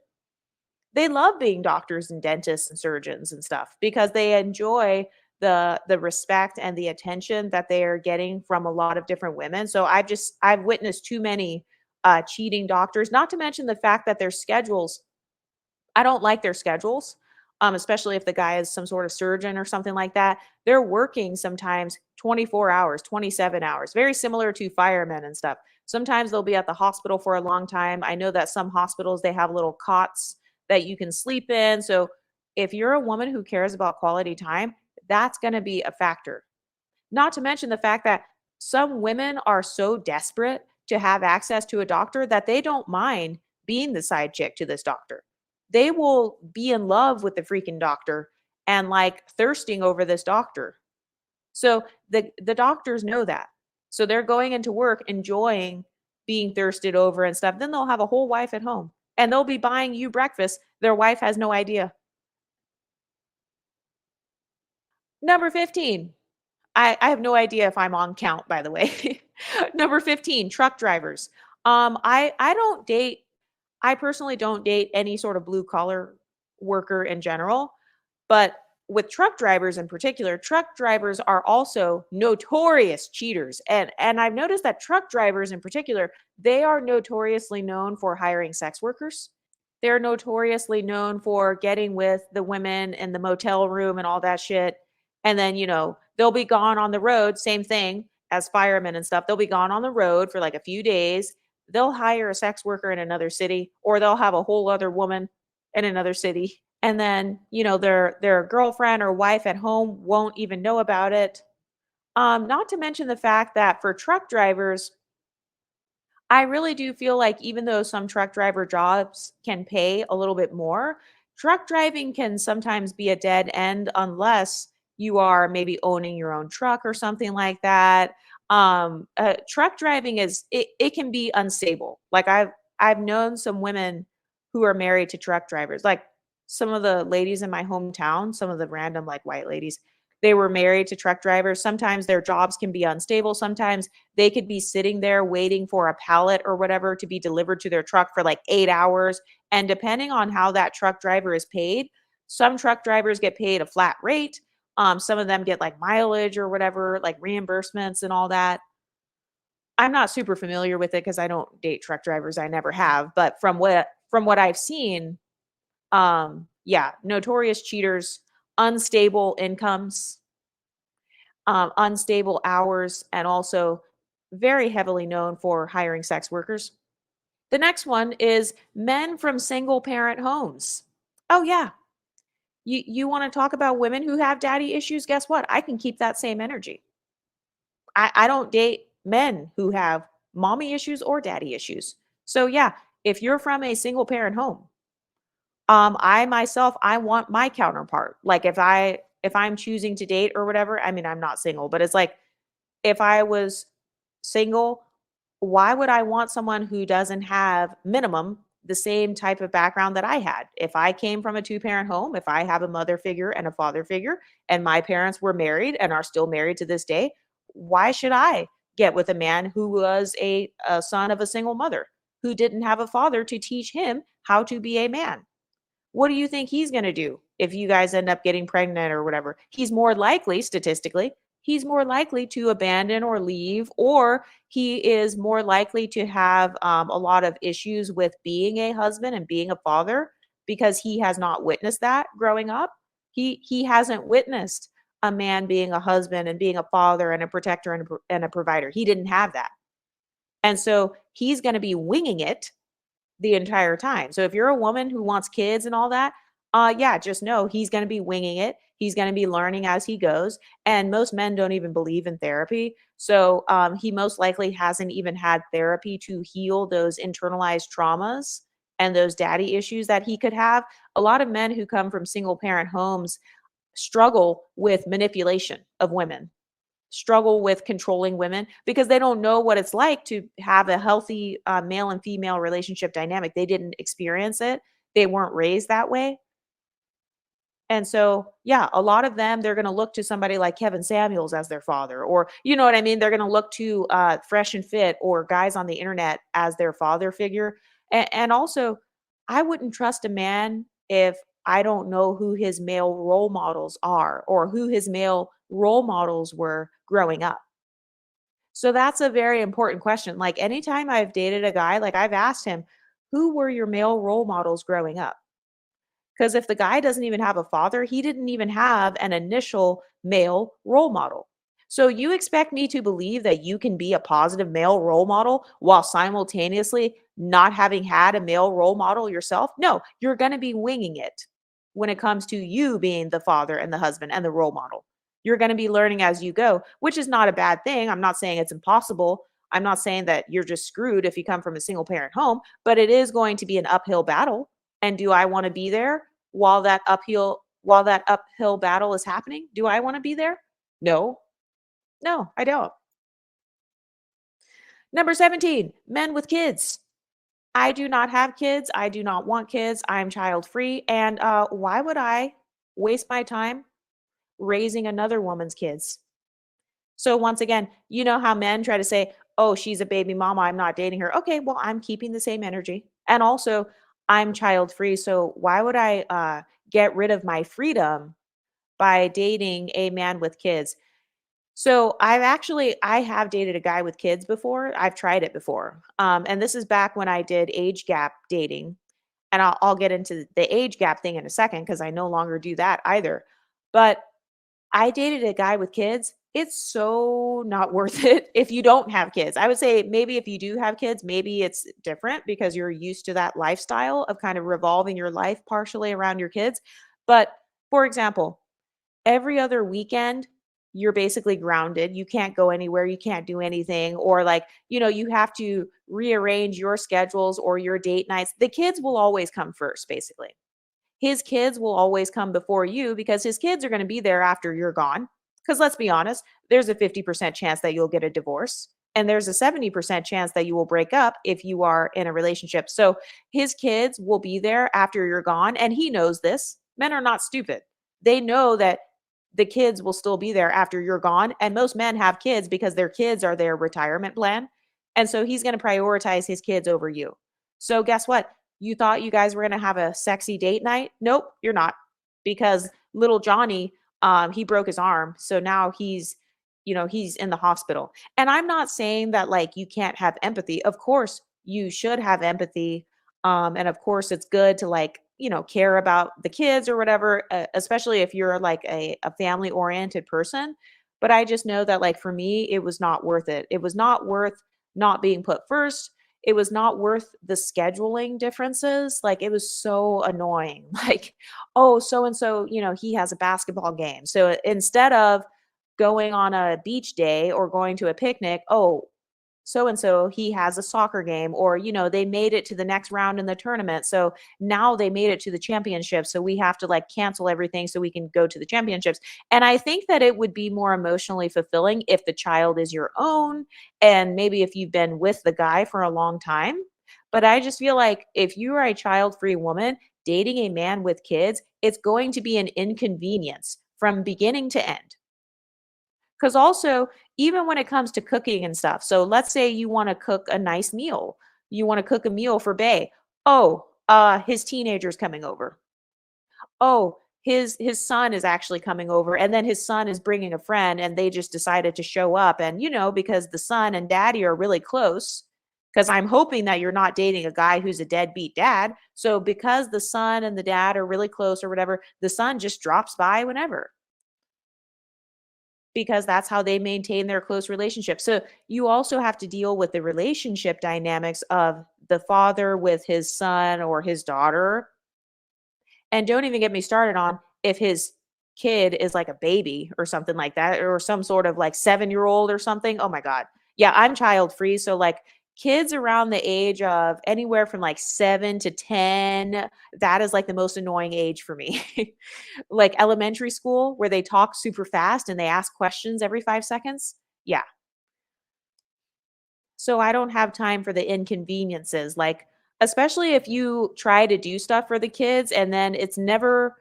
They love being doctors and dentists and surgeons and stuff because they enjoy the respect and the attention that they are getting from a lot of different women. So I've witnessed too many cheating doctors, not to mention the fact that their schedules, I don't like their schedules. especially if the guy is some sort of surgeon or something like that. They're working sometimes 24 hours, 27 hours, very similar to firemen and stuff. Sometimes they'll be at the hospital for a long time. I know that some hospitals, they have little cots that you can sleep in. So if you're a woman who cares about quality time, that's going to be a factor. Not to mention the fact that some women are so desperate to have access to a doctor that they don't mind being the side chick to this doctor. They will be in love with the freaking doctor and like thirsting over this doctor. So the doctors know that. So they're going into work enjoying being thirsted over and stuff. Then they'll have a whole wife at home and they'll be buying you breakfast. Their wife has no idea. Number 15. I have no idea if I'm on count, by the way. Number 15, truck drivers. I don't date, I personally don't date any sort of blue collar worker in general, but with truck drivers in particular, truck drivers are also notorious cheaters. And I've noticed that truck drivers in particular, they are notoriously known for hiring sex workers. They're notoriously known for getting with the women in the motel room and all that shit. And then, they'll be gone on the road, same thing as firemen and stuff. They'll be gone on the road for like a few days. They'll hire a sex worker in another city, or they'll have a whole other woman in another city. And then, their girlfriend or wife at home won't even know about it. Not to mention the fact that for truck drivers, I really do feel like even though some truck driver jobs can pay a little bit more, truck driving can sometimes be a dead end unless you are maybe owning your own truck or something like that. Truck driving it can be unstable. Like I've known some women who are married to truck drivers. Like some of the ladies in my hometown, some of the random like white ladies, they were married to truck drivers. Sometimes their jobs can be unstable. Sometimes they could be sitting there waiting for a pallet or whatever to be delivered to their truck for like 8 hours. And depending on how that truck driver is paid, some truck drivers get paid a flat rate. Some of them get like mileage or whatever, like reimbursements and all that. I'm not super familiar with it because I don't date truck drivers. I never have. But from what I've seen, yeah, notorious cheaters, unstable incomes, unstable hours, and also very heavily known for hiring sex workers. The next one is men from single parent homes. Oh yeah. You want to talk about women who have daddy issues? Guess what? I can keep that same energy. I don't date men who have mommy issues or daddy issues. So yeah, if you're from a single parent home, I myself, I want my counterpart. Like if I'm choosing to date or whatever, I mean I'm not single, but it's like if I was single, why would I want someone who doesn't have minimum the same type of background that I had? If I came from a two-parent home, if I have a mother figure and a father figure, and my parents were married and are still married to this day, why should I get with a man who was a son of a single mother who didn't have a father to teach him how to be a man? What do you think he's going to do if you guys end up getting pregnant or whatever? He's more likely, statistically, he's more likely to abandon or leave, or he is more likely to have a lot of issues with being a husband and being a father because he has not witnessed that growing up. He hasn't witnessed a man being a husband and being a father and a protector and a provider. He didn't have that. And so he's going to be winging it the entire time. So if you're a woman who wants kids and all that, yeah, just know he's going to be winging it. He's going to be learning as he goes. And most men don't even believe in therapy. So he most likely hasn't even had therapy to heal those internalized traumas and those daddy issues that he could have. A lot of men who come from single parent homes struggle with manipulation of women, struggle with controlling women because they don't know what it's like to have a healthy male and female relationship dynamic. They didn't experience it. They weren't raised that way. And so, yeah, a lot of them, they're going to look to somebody like Kevin Samuels as their father, or you know what I mean? They're going to look to Fresh and Fit or guys on the internet as their father figure. And also, I wouldn't trust a man if I don't know who his male role models are or who his male role models were growing up. So that's a very important question. Like anytime I've dated a guy, like I've asked him, who were your male role models growing up? Because if the guy doesn't even have a father, he didn't even have an initial male role model. So you expect me to believe that you can be a positive male role model while simultaneously not having had a male role model yourself? No, you're going to be winging it when it comes to you being the father and the husband and the role model. You're going to be learning as you go, which is not a bad thing. I'm not saying it's impossible. I'm not saying that you're just screwed if you come from a single parent home, but it is going to be an uphill battle. And do I want to be there while that uphill battle is happening? Do I want to be there? No. No, I don't. Number 17, men with kids. I do not have kids. I do not want kids. I'm child free. And why would I waste my time raising another woman's kids? So once again, you know how men try to say, "Oh, she's a baby mama, I'm not dating her." Okay, well, I'm keeping the same energy. And also, I'm child free, so why would I get rid of my freedom by dating a man with kids? So I have dated a guy with kids before. I've tried it before. And this is back when I did age gap dating. And I'll get into the age gap thing in a second because I no longer do that either. But I dated a guy with kids. It's so not worth it if you don't have kids. I would say maybe if you do have kids, maybe it's different because you're used to that lifestyle of kind of revolving your life partially around your kids. But for example, every other weekend, you're basically grounded. You can't go anywhere, you can't do anything, or like, you have to rearrange your schedules or your date nights. The kids will always come first, basically. His kids will always come before you because his kids are going to be there after you're gone. Because let's be honest, there's a 50% chance that you'll get a divorce. And there's a 70% chance that you will break up if you are in a relationship. So his kids will be there after you're gone. And he knows this. Men are not stupid. They know that the kids will still be there after you're gone. And most men have kids because their kids are their retirement plan. And so he's going to prioritize his kids over you. So guess what? You thought you guys were going to have a sexy date night? Nope, you're not. Because little Johnny, he broke his arm. So now he's in the hospital. And I'm not saying that like you can't have empathy. Of course, you should have empathy. And of course, it's good to like, care about the kids or whatever, especially if you're like a family oriented person. But I just know that like for me, it was not worth it. It was not worth not being put first. It was not worth the scheduling differences. Like it was so annoying. Like, oh, so and so, he has a basketball game. So instead of going on a beach day or going to a picnic, oh, so and so he has a soccer game, or they made it to the next round in the tournament, so now they made it to the championship, so we have to like cancel everything so we can go to the championships. And I think that it would be more emotionally fulfilling if the child is your own, and maybe if you've been with the guy for a long time. But I just feel like if you are a child-free woman dating a man with kids, it's going to be an inconvenience from beginning to end. Because also, even when it comes to cooking and stuff, so let's say you want to cook a nice meal, you want to cook a meal for Bay. Oh, his teenager's coming over. Oh, his son is actually coming over, and then his son is bringing a friend, and they just decided to show up. And because the son and daddy are really close, because I'm hoping that you're not dating a guy who's a deadbeat dad. So because the son and the dad are really close or whatever, the son just drops by whenever because that's how they maintain their close relationship. So you also have to deal with the relationship dynamics of the father with his son or his daughter. And don't even get me started on if his kid is like a baby or something like that, or some sort of like 7-year-old or something. Oh my God. Yeah, I'm child free. So, like, kids around the age of anywhere from like 7 to 10, that is like the most annoying age for me. Like elementary school where they talk super fast and they ask questions every 5 seconds. Yeah. So I don't have time for the inconveniences. Like, especially if you try to do stuff for the kids and then it's never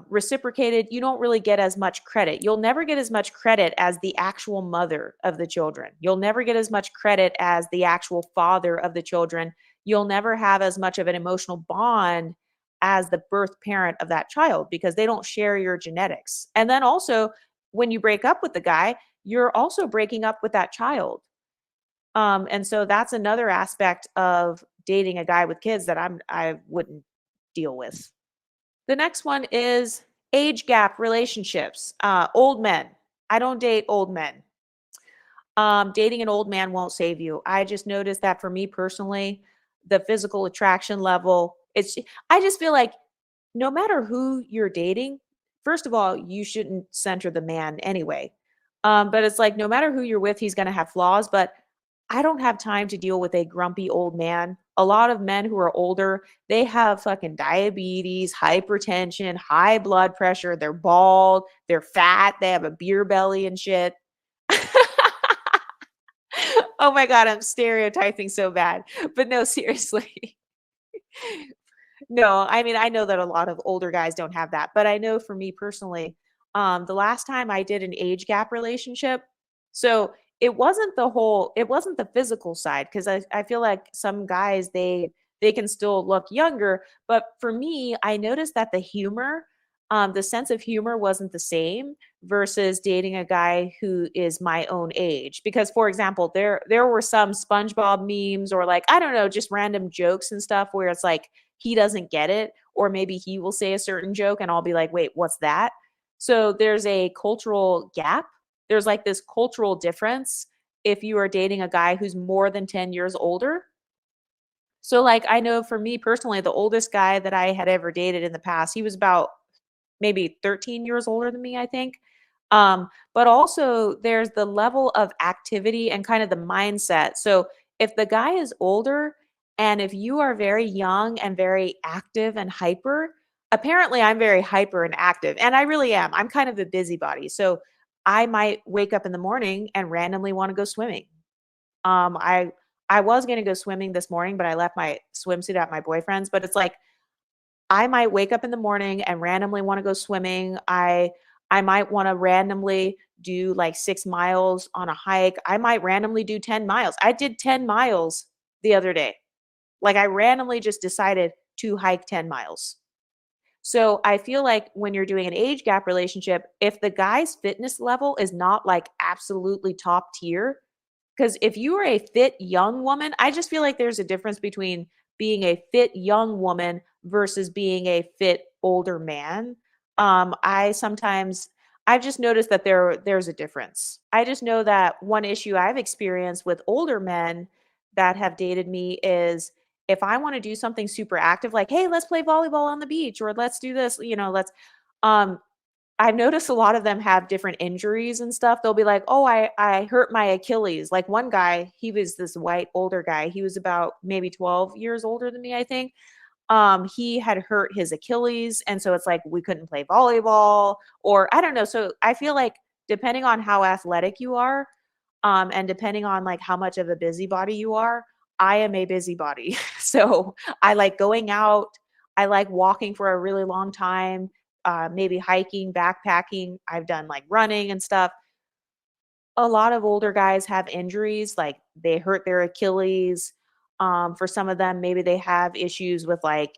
reciprocated. You don't really get as much credit. You'll never get as much credit as the actual mother of the children. You'll never get as much credit as the actual father of the children. You'll never have as much of an emotional bond as the birth parent of that child because they don't share your genetics. And then also, when you break up with the guy, you're also breaking up with that child. And so that's another aspect of dating a guy with kids that I wouldn't deal with. The next one is age gap relationships. Old men. I don't date old men. Dating an old man won't save you. I just noticed that for me personally, the physical attraction level, I just feel like no matter who you're dating, first of all, you shouldn't center the man anyway. But it's like no matter who you're with, he's going to have flaws. But I don't have time to deal with a grumpy old man. A lot of men who are older, they have fucking diabetes, hypertension, high blood pressure. They're bald, they're fat, they have a beer belly and shit. Oh my God, I'm stereotyping so bad. But no, seriously. No, I mean, I know that a lot of older guys don't have that, but I know for me personally, the last time I did an age gap relationship, so it wasn't the physical side because I feel like some guys they can still look younger, but for me, I noticed that the sense of humor wasn't the same versus dating a guy who is my own age. Because, for example, there were some SpongeBob memes or like I don't know, just random jokes and stuff where it's like he doesn't get it, or maybe he will say a certain joke and I'll be like, wait, what's that? So there's a cultural gap. There's like this cultural difference if you are dating a guy who's more than 10 years older. So, like, I know for me personally, the oldest guy that I had ever dated in the past, he was about maybe 13 years older than me, I think. But also there's the level of activity and kind of the mindset. So if the guy is older and if you are very young and very active and hyper, apparently I'm very hyper and active, and I really am. I'm kind of a busybody. So I might wake up in the morning and randomly want to go swimming. Um, I I was gonna go swimming this morning, but I left my swimsuit at my boyfriend's. But it's like I might wake up in the morning and randomly wanna go swimming. I might wanna randomly do, like, 6 miles on a hike. I might randomly do 10 miles. I did 10 miles the other day. Like, I randomly just decided to hike 10 miles. So, I feel like when you're doing an age gap relationship, if the guy's fitness level is not, like, absolutely top tier, because if you are a fit young woman, I just feel like there's a difference between being a fit young woman versus being a fit older man. I've just noticed that there's a difference. I just know that one issue I've experienced with older men that have dated me is if I want to do something super active, like, hey, let's play volleyball on the beach, or let's do this, let's um I've noticed a lot of them have different injuries and stuff. They'll be like, "Oh, I hurt my Achilles." Like one guy, he was this white older guy. He was about maybe 12 years older than me, I think. He had hurt his Achilles, and so it's like we couldn't play volleyball, or I don't know. So I feel like depending on how athletic you are, and depending on like how much of a busybody you are, I am a busybody. So I like going out. I like walking for a really long time, maybe hiking, backpacking. I've done like running and stuff. A lot of older guys have injuries, like they hurt their Achilles. For some of them, maybe they have issues with like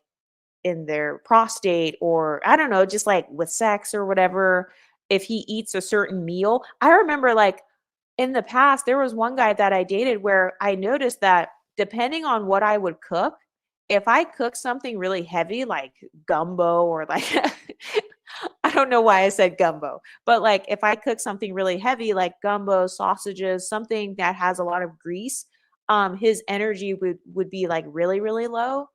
in their prostate, or I don't know, just like with sex or whatever. If he eats a certain meal, I remember like in the past, there was one guy that I dated where I noticed that depending on what I would cook, if I cook something really heavy like gumbo or like I don't know why I said gumbo, but like if I cook something really heavy like gumbo, sausages, something that has a lot of grease, his energy would be like really really low.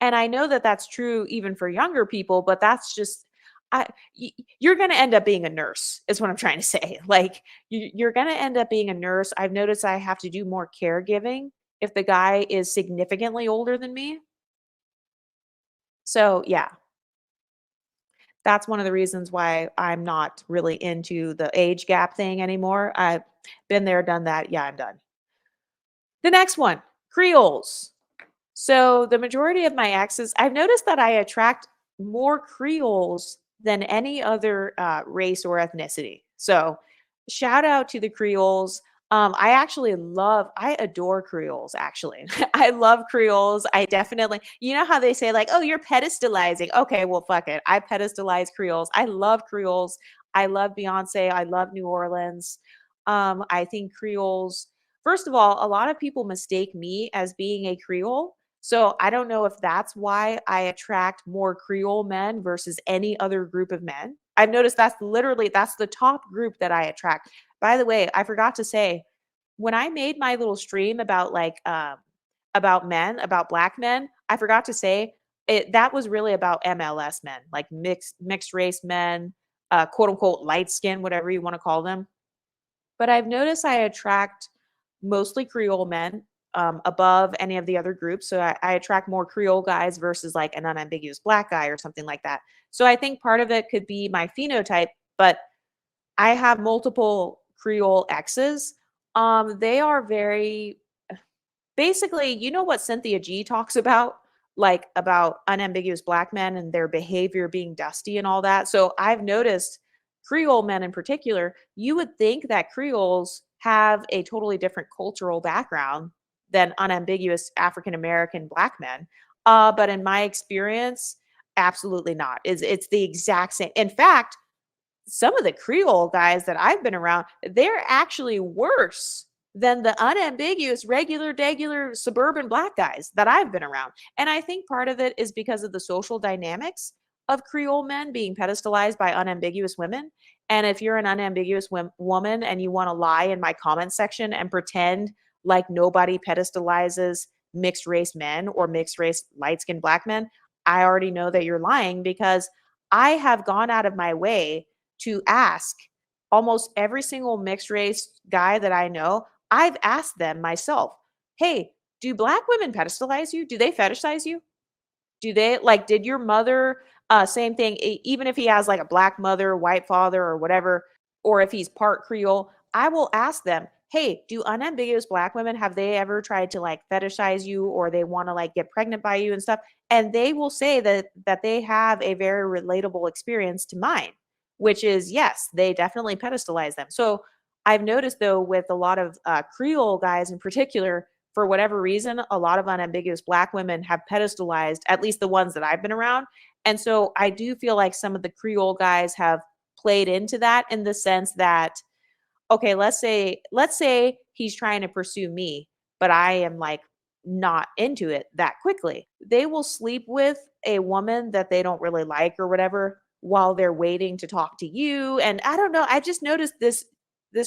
And I know that that's true even for younger people, but that's just I you're gonna end up being a nurse is what I'm trying to say. Like you're gonna end up being a nurse. I've noticed I have to do more caregiving if the guy is significantly older than me. So yeah, that's one of the reasons why I'm not really into the age gap thing anymore. I've been there, done that. Yeah, I'm done. The next one, Creoles. So the majority of my exes, I've noticed that I attract more Creoles than any other race or ethnicity. So shout out to the Creoles. I adore Creoles actually. I love Creoles. I definitely, you know how they say like, oh, you're pedestalizing. Okay, well, fuck it. I pedestalize Creoles. I love Creoles. I love Beyonce. I love New Orleans. I think Creoles, first of all, a lot of people mistake me as being a Creole So I don't know if that's why I attract more Creole men versus any other group of men. I've noticed that's the top group that I attract. By the way, I forgot to say, when I made my little stream about about men, about black men, I forgot to say that was really about MLS men, like mixed race men, quote unquote light skin, whatever you want to call them. But I've noticed I attract mostly Creole men above any of the other groups. So I attract more Creole guys versus like an unambiguous black guy or something like that. So I think part of it could be my phenotype, but I have multiple Creole exes. They are very basically, you know what Cynthia G talks about? Like about unambiguous black men and their behavior being dusty and all that. So I've noticed Creole men in particular, you would think that Creoles have a totally different cultural background than unambiguous African American black men. But in my experience, absolutely not. It's the exact same. In fact, some of the Creole guys that I've been around, they're actually worse than the unambiguous regular suburban black guys that I've been around. And I think part of it is because of the social dynamics of Creole men being pedestalized by unambiguous women. And if you're an unambiguous woman and you want to lie in my comment section and pretend like nobody pedestalizes mixed race men or mixed race light skinned black men, I already know that you're lying because I have gone out of my way to ask almost every single mixed race guy that I know. I've asked them myself, hey, do black women pedestalize you? Do they fetishize you? Do they like, did your mother, same thing, even if he has like a black mother, white father, or whatever, or if he's part Creole, I will ask them, hey, do unambiguous black women, have they ever tried to like fetishize you or they want to like get pregnant by you and stuff? And they will say that they have a very relatable experience to mine, which is yes, they definitely pedestalize them. So I've noticed though with a lot of Creole guys in particular, for whatever reason, a lot of unambiguous black women have pedestalized at least the ones that I've been around. And so I do feel like some of the Creole guys have played into that in the sense that, okay, let's say he's trying to pursue me, but I am like not into it that quickly. They will sleep with a woman that they don't really like or whatever while they're waiting to talk to you. And I don't know, I just noticed this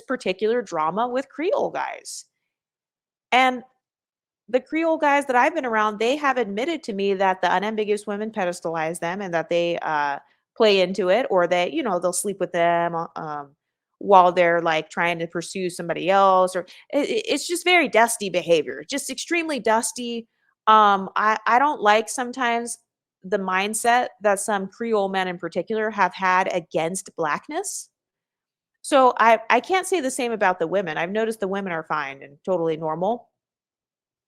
particular drama with Creole guys. And the Creole guys that I've been around, they have admitted to me that the unambiguous women pedestalize them and that they play into it, or that they'll sleep with them while they're like trying to pursue somebody else, or it's just very dusty behavior, just extremely dusty. I don't like sometimes the mindset that some Creole men in particular have had against blackness. So I can't say the same about the women. I've noticed the women are fine and totally normal,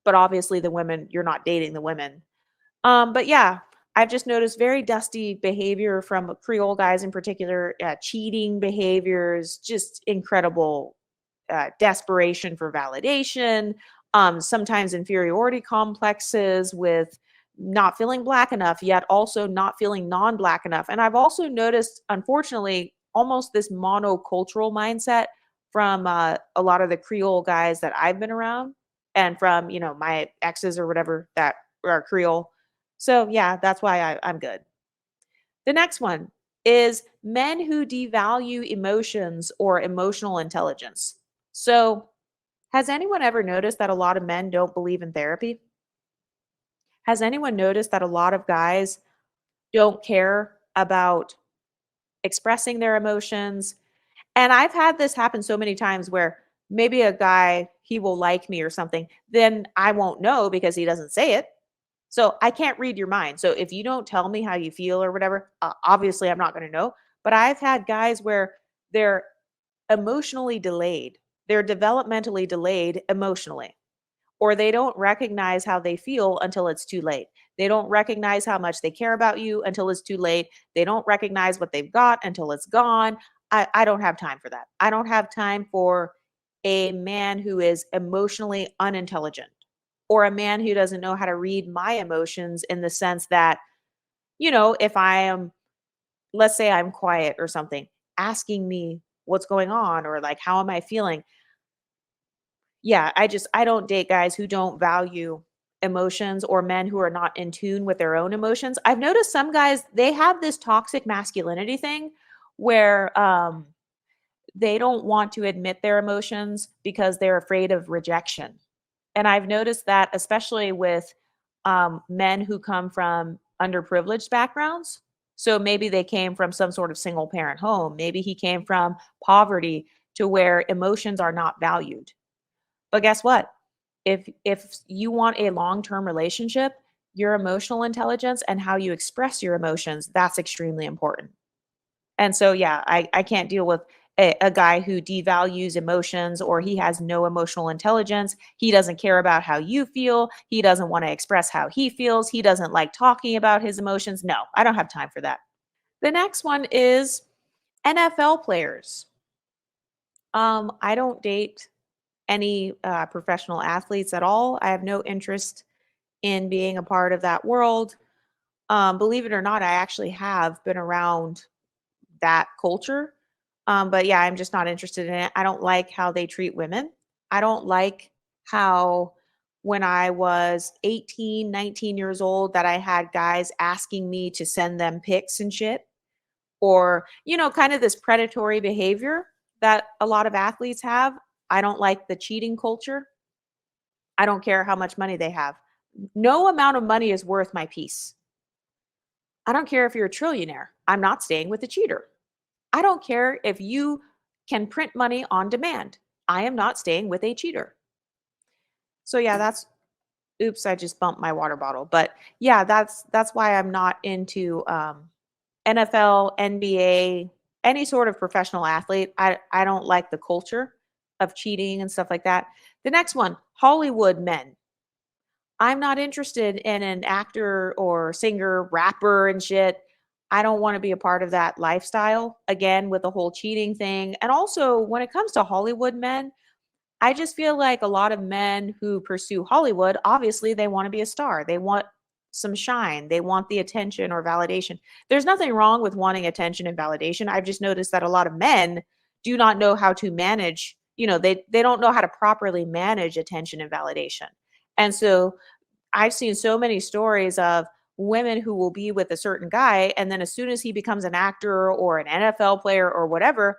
but obviously the women, you're not dating the women. But yeah, I've just noticed very dusty behavior from Creole guys in particular, cheating behaviors, just incredible desperation for validation, sometimes inferiority complexes with not feeling black enough, yet also not feeling non black enough. And I've also noticed, unfortunately, almost this monocultural mindset from a lot of the Creole guys that I've been around and from, my exes or whatever that are Creole. So yeah, that's why I'm good. The next one is men who devalue emotions or emotional intelligence. So, has anyone ever noticed that a lot of men don't believe in therapy? Has anyone noticed that a lot of guys don't care about expressing their emotions? And I've had this happen so many times where maybe a guy, he will like me or something, then I won't know because he doesn't say it. So I can't read your mind. So if you don't tell me how you feel or whatever, obviously I'm not going to know. But I've had guys where they're emotionally delayed, they're developmentally delayed emotionally, or they don't recognize how they feel until it's too late. They don't recognize how much they care about you until it's too late. They don't recognize what they've got until it's gone. I don't have time for that. I don't have time for a man who is emotionally unintelligent or a man who doesn't know how to read my emotions in the sense that, if I am, let's say I'm quiet or something, asking me what's going on or like, how am I feeling? Yeah, I don't date guys who don't value emotions, or men who are not in tune with their own emotions. I've noticed some guys, they have this toxic masculinity thing where they don't want to admit their emotions because they're afraid of rejection. And I've noticed that especially with men who come from underprivileged backgrounds. So maybe they came from some sort of single parent home. Maybe he came from poverty to where emotions are not valued. But guess what? If you want a long-term relationship, your emotional intelligence and how you express your emotions, that's extremely important. And so, yeah, I can't deal with a guy who devalues emotions or he has no emotional intelligence. He doesn't care about how you feel. He doesn't want to express how he feels. He doesn't like talking about his emotions. No, I don't have time for that. The next one is NFL players. I don't date any professional athletes at all. I have no interest in being a part of that world. Believe it or not, I actually have been around that culture. But yeah, I'm just not interested in it. I don't like how they treat women. I don't like how when I was 18, 19 years old that I had guys asking me to send them pics and shit or, kind of this predatory behavior that a lot of athletes have. I don't like the cheating culture. I don't care how much money they have. No amount of money is worth my peace. I don't care if you're a trillionaire. I'm not staying with a cheater. I don't care if you can print money on demand. I am not staying with a cheater. So yeah, that's oops, I just bumped my water bottle. But yeah, that's why I'm not into NFL, NBA, any sort of professional athlete. I don't like the culture of cheating and stuff like that. The next one, Hollywood men. I'm not interested in an actor or singer, rapper and shit. I don't want to be a part of that lifestyle again with the whole cheating thing. And also, when it comes to Hollywood men, I just feel like a lot of men who pursue Hollywood, obviously, they want to be a star. They want some shine. They want the attention or validation. There's nothing wrong with wanting attention and validation. I've just noticed that a lot of men do not know how to manage, they don't know how to properly manage attention and validation. And so I've seen so many stories of women who will be with a certain guy, and then as soon as he becomes an actor or an NFL player or whatever,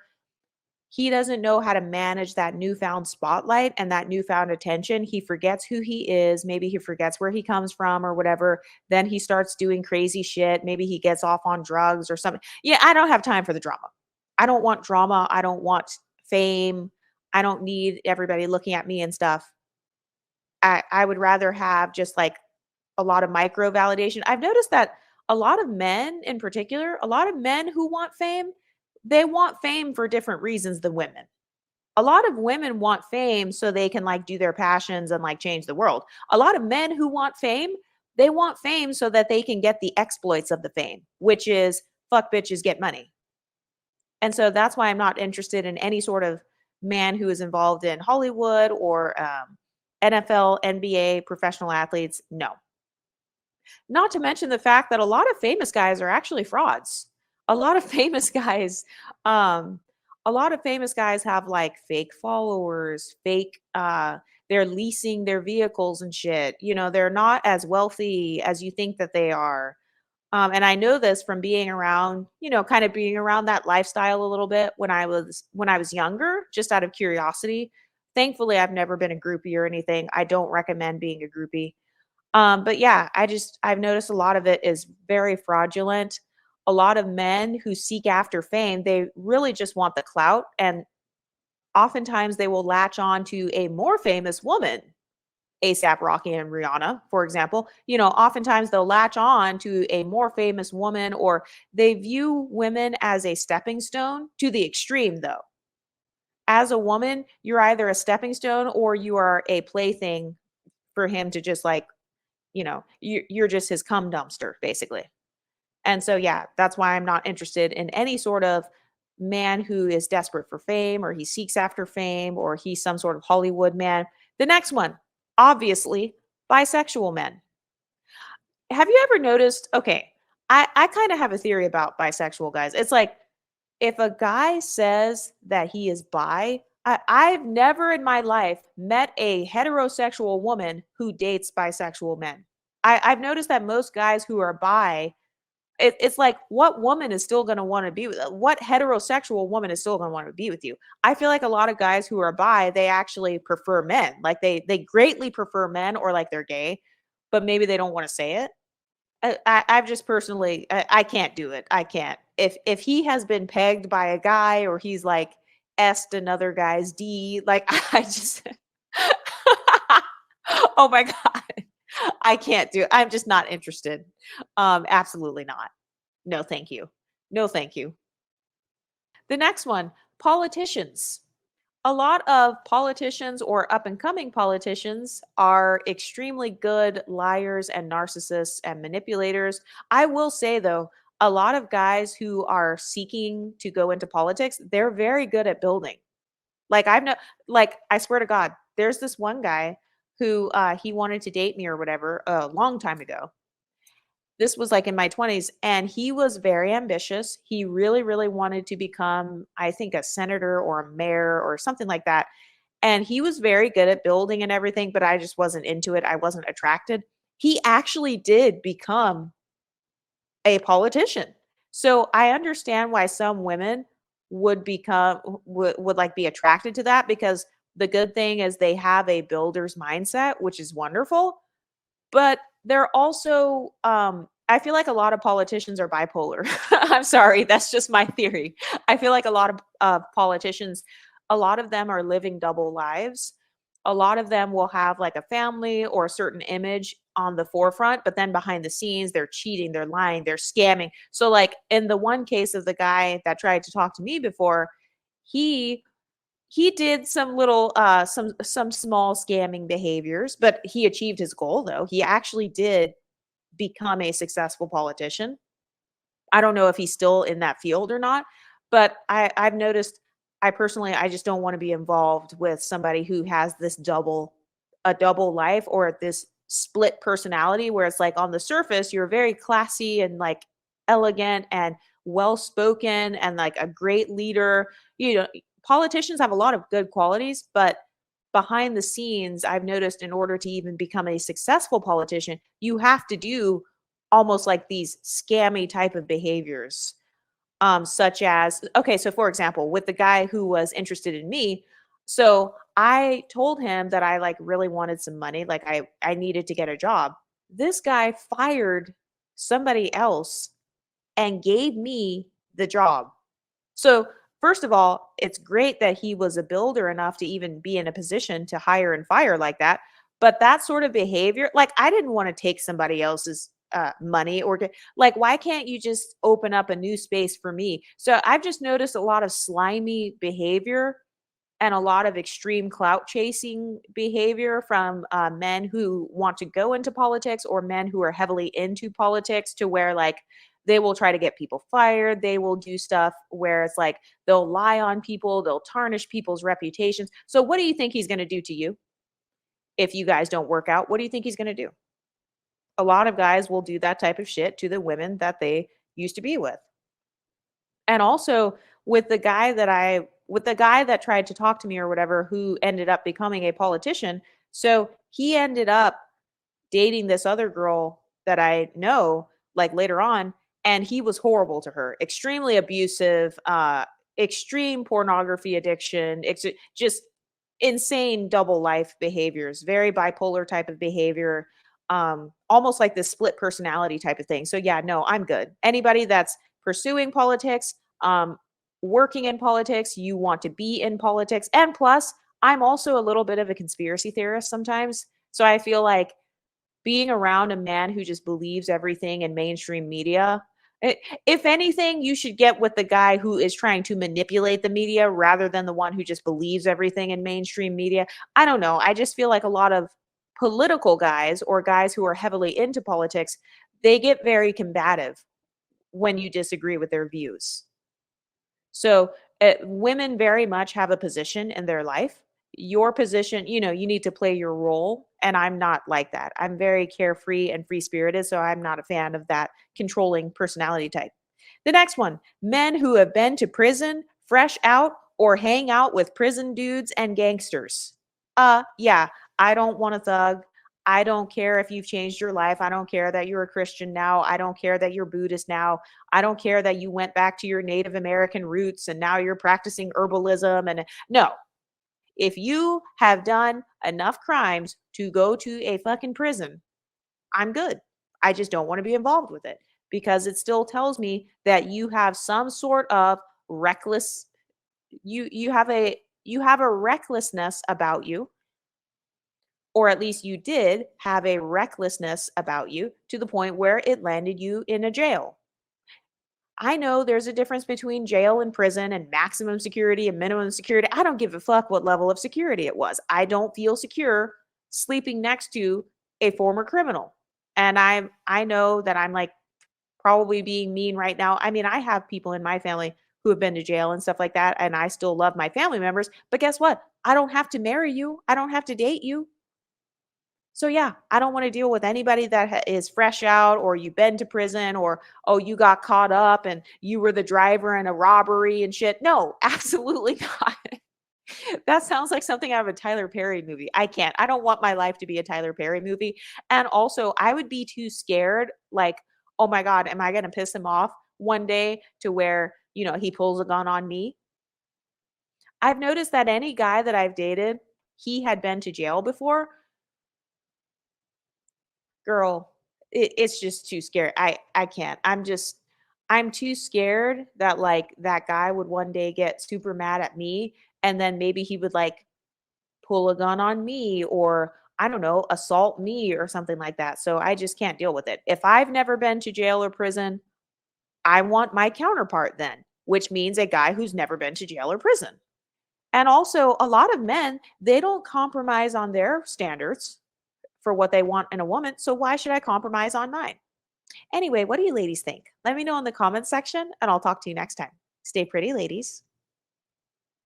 he doesn't know how to manage that newfound spotlight and that newfound attention. He forgets who he is. Maybe he forgets where he comes from or whatever. Then he starts doing crazy shit. Maybe he gets off on drugs or something. Yeah, I don't have time for the drama. I don't want drama. I don't want fame. I don't need everybody looking at me and stuff. I would rather have just like a lot of micro validation. I've noticed that a lot of men in particular, a lot of men who want fame, they want fame for different reasons than women. A lot of women want fame so they can like do their passions and like change the world. A lot of men who want fame, they want fame so that they can get the exploits of the fame, which is fuck bitches, get money. And so that's why I'm not interested in any sort of man who is involved in Hollywood or NFL, NBA, professional athletes. No, not to mention the fact that a lot of famous guys are actually frauds. A lot of famous guys, um, a lot of famous guys have like fake followers, they're leasing their vehicles and shit. They're not as wealthy as you think that they are. And I know this from being around, kind of being around that lifestyle a little bit when I was younger, just out of curiosity. Thankfully, I've never been a groupie or anything. I don't recommend being a groupie. But yeah, I've noticed a lot of it is very fraudulent. A lot of men who seek after fame, they really just want the clout. And oftentimes they will latch on to a more famous woman, ASAP Rocky and Rihanna, for example. Oftentimes they'll latch on to a more famous woman or they view women as a stepping stone to the extreme, though. As a woman, you're either a stepping stone or you are a plaything for him to just like you're just his cum dumpster, basically. And so, yeah, that's why I'm not interested in any sort of man who is desperate for fame or he seeks after fame or he's some sort of Hollywood man. The next one, obviously, bisexual men. Have you ever noticed? Okay, I kind of have a theory about bisexual guys. It's like if a guy says that he is bi, I've never in my life met a heterosexual woman who dates bisexual men. I've noticed that most guys who are bi, it's like, what woman is still going to want to be with, what heterosexual woman is still going to want to be with you? I feel like a lot of guys who are bi, they actually prefer men. Like they greatly prefer men, or like they're gay, but maybe they don't want to say it. I've just personally, I can't do it. I can't. If he has been pegged by a guy, or he's like s'd another guy's D, like I just, oh my god, I can't do it. I'm just not interested. Absolutely not. No, thank you. No, thank you. The next one, politicians. A lot of politicians or up and coming politicians are extremely good liars and narcissists and manipulators. I will say though, a lot of guys who are seeking to go into politics, they're very good at building. Like I've no like I swear to God, there's this one guy who he wanted to date me or whatever a long time ago. This was like in my 20s, and he was very ambitious. He really, really wanted to become, I think, a senator or a mayor or something like that. And he was very good at building and everything, but I just wasn't into it. I wasn't attracted. He actually did become a politician. So I understand why some women would become would like be attracted to that, because the good thing is they have a builder's mindset, which is wonderful. But they're also, I feel like a lot of politicians are bipolar. I'm sorry, that's just my theory. I feel like a lot of politicians, a lot of them are living double lives. A lot of them will have like a family or a certain image on the forefront, but then behind the scenes, they're cheating, they're lying, they're scamming. So, like in the one case of the guy that tried to talk to me before, he he did some little some small scamming behaviors, but he achieved his goal though. He actually did become a successful politician. I don't know if he's still in that field or not, but I've noticed, I personally, I just don't want to be involved with somebody who has this a double life, or this split personality where it's like on the surface you're very classy and like elegant and well spoken and like a great leader. You know, politicians have a lot of good qualities, but behind the scenes, I've noticed in order to even become a successful politician, you have to do almost like these scammy type of behaviors. Such as, okay, so for example, with the guy who was interested in me, so I told him that I like really wanted some money, like I needed to get a job. This guy fired somebody else and gave me the job. So, first of all, it's great that he was a builder enough to even be in a position to hire and fire like that. But that sort of behavior, like I didn't want to take somebody else's money, or like, why can't you just open up a new space for me? So I've just noticed a lot of slimy behavior and a lot of extreme clout chasing behavior from men who want to go into politics, or men who are heavily into politics, to where like they will try to get people fired. They will do stuff where it's like they'll lie on people, they'll tarnish people's reputations. So, what do you think he's going to do to you if you guys don't work out? What do you think he's going to do? A lot of guys will do that type of shit to the women that they used to be with. And also with the guy that tried to talk to me or whatever, who ended up becoming a politician. So he ended up dating this other girl that I know, like later on, and he was horrible to her, extremely abusive, extreme pornography addiction, just insane double life behaviors, very bipolar type of behavior, almost like this split personality type of thing. So yeah, no, I'm good. Anybody that's pursuing politics, working in politics, you want to be in politics, and plus, I'm also a little bit of a conspiracy theorist sometimes. So I feel like being around a man who just believes everything in mainstream media, if anything, you should get with the guy who is trying to manipulate the media rather than the one who just believes everything in mainstream media. I don't know. I just feel like a lot of political guys, or guys who are heavily into politics, they get very combative when you disagree with their views. So, women very much have a position in their life. Your position, you know, you need to play your role. And I'm not like that. I'm very carefree and free spirited. So, I'm not a fan of that controlling personality type. The next one, men who have been to prison, fresh out, or hang out with prison dudes and gangsters. Yeah, I don't want a thug. I don't care if you've changed your life. I don't care that you're a Christian now. I don't care that you're Buddhist now. I don't care that you went back to your Native American roots and now you're practicing herbalism. And no, if you have done enough crimes to go to a fucking prison, I'm good. I just don't want to be involved with it because it still tells me that you have some sort of reckless you have a recklessness about you, or at least you did have a recklessness about you to the point where it landed you in a jail. I know there's a difference between jail and prison and maximum security and minimum security. I don't give a fuck what level of security it was. I don't feel secure sleeping next to a former criminal. And I know that I'm like probably being mean right now. I mean, I have people in my family who have been to jail and stuff like that, and I still love my family members. But guess what? I don't have to marry you. I don't have to date you. So yeah, I don't want to deal with anybody that is fresh out, or you've been to prison, or oh, you got caught up and you were the driver in a robbery and shit. No, absolutely not. That sounds like something out of a Tyler Perry movie. I can't. I don't want my life to be a Tyler Perry movie. And also, I would be too scared. Like, oh my God, am I going to piss him off one day to where, he pulls a gun on me? I've noticed that any guy that I've dated, he had been to jail before. Girl, it's just too scary. I can't. I'm too scared that like that guy would one day get super mad at me and then maybe he would like pull a gun on me or I don't know, assault me or something like that. So I just can't deal with it. If I've never been to jail or prison, I want my counterpart then, which means a guy who's never been to jail or prison. And also, a lot of men, they don't compromise on their standards for what they want in a woman. So why should I compromise on mine? Anyway, what do you ladies think? Let me know in the comments section and I'll talk to you next time. Stay pretty, ladies.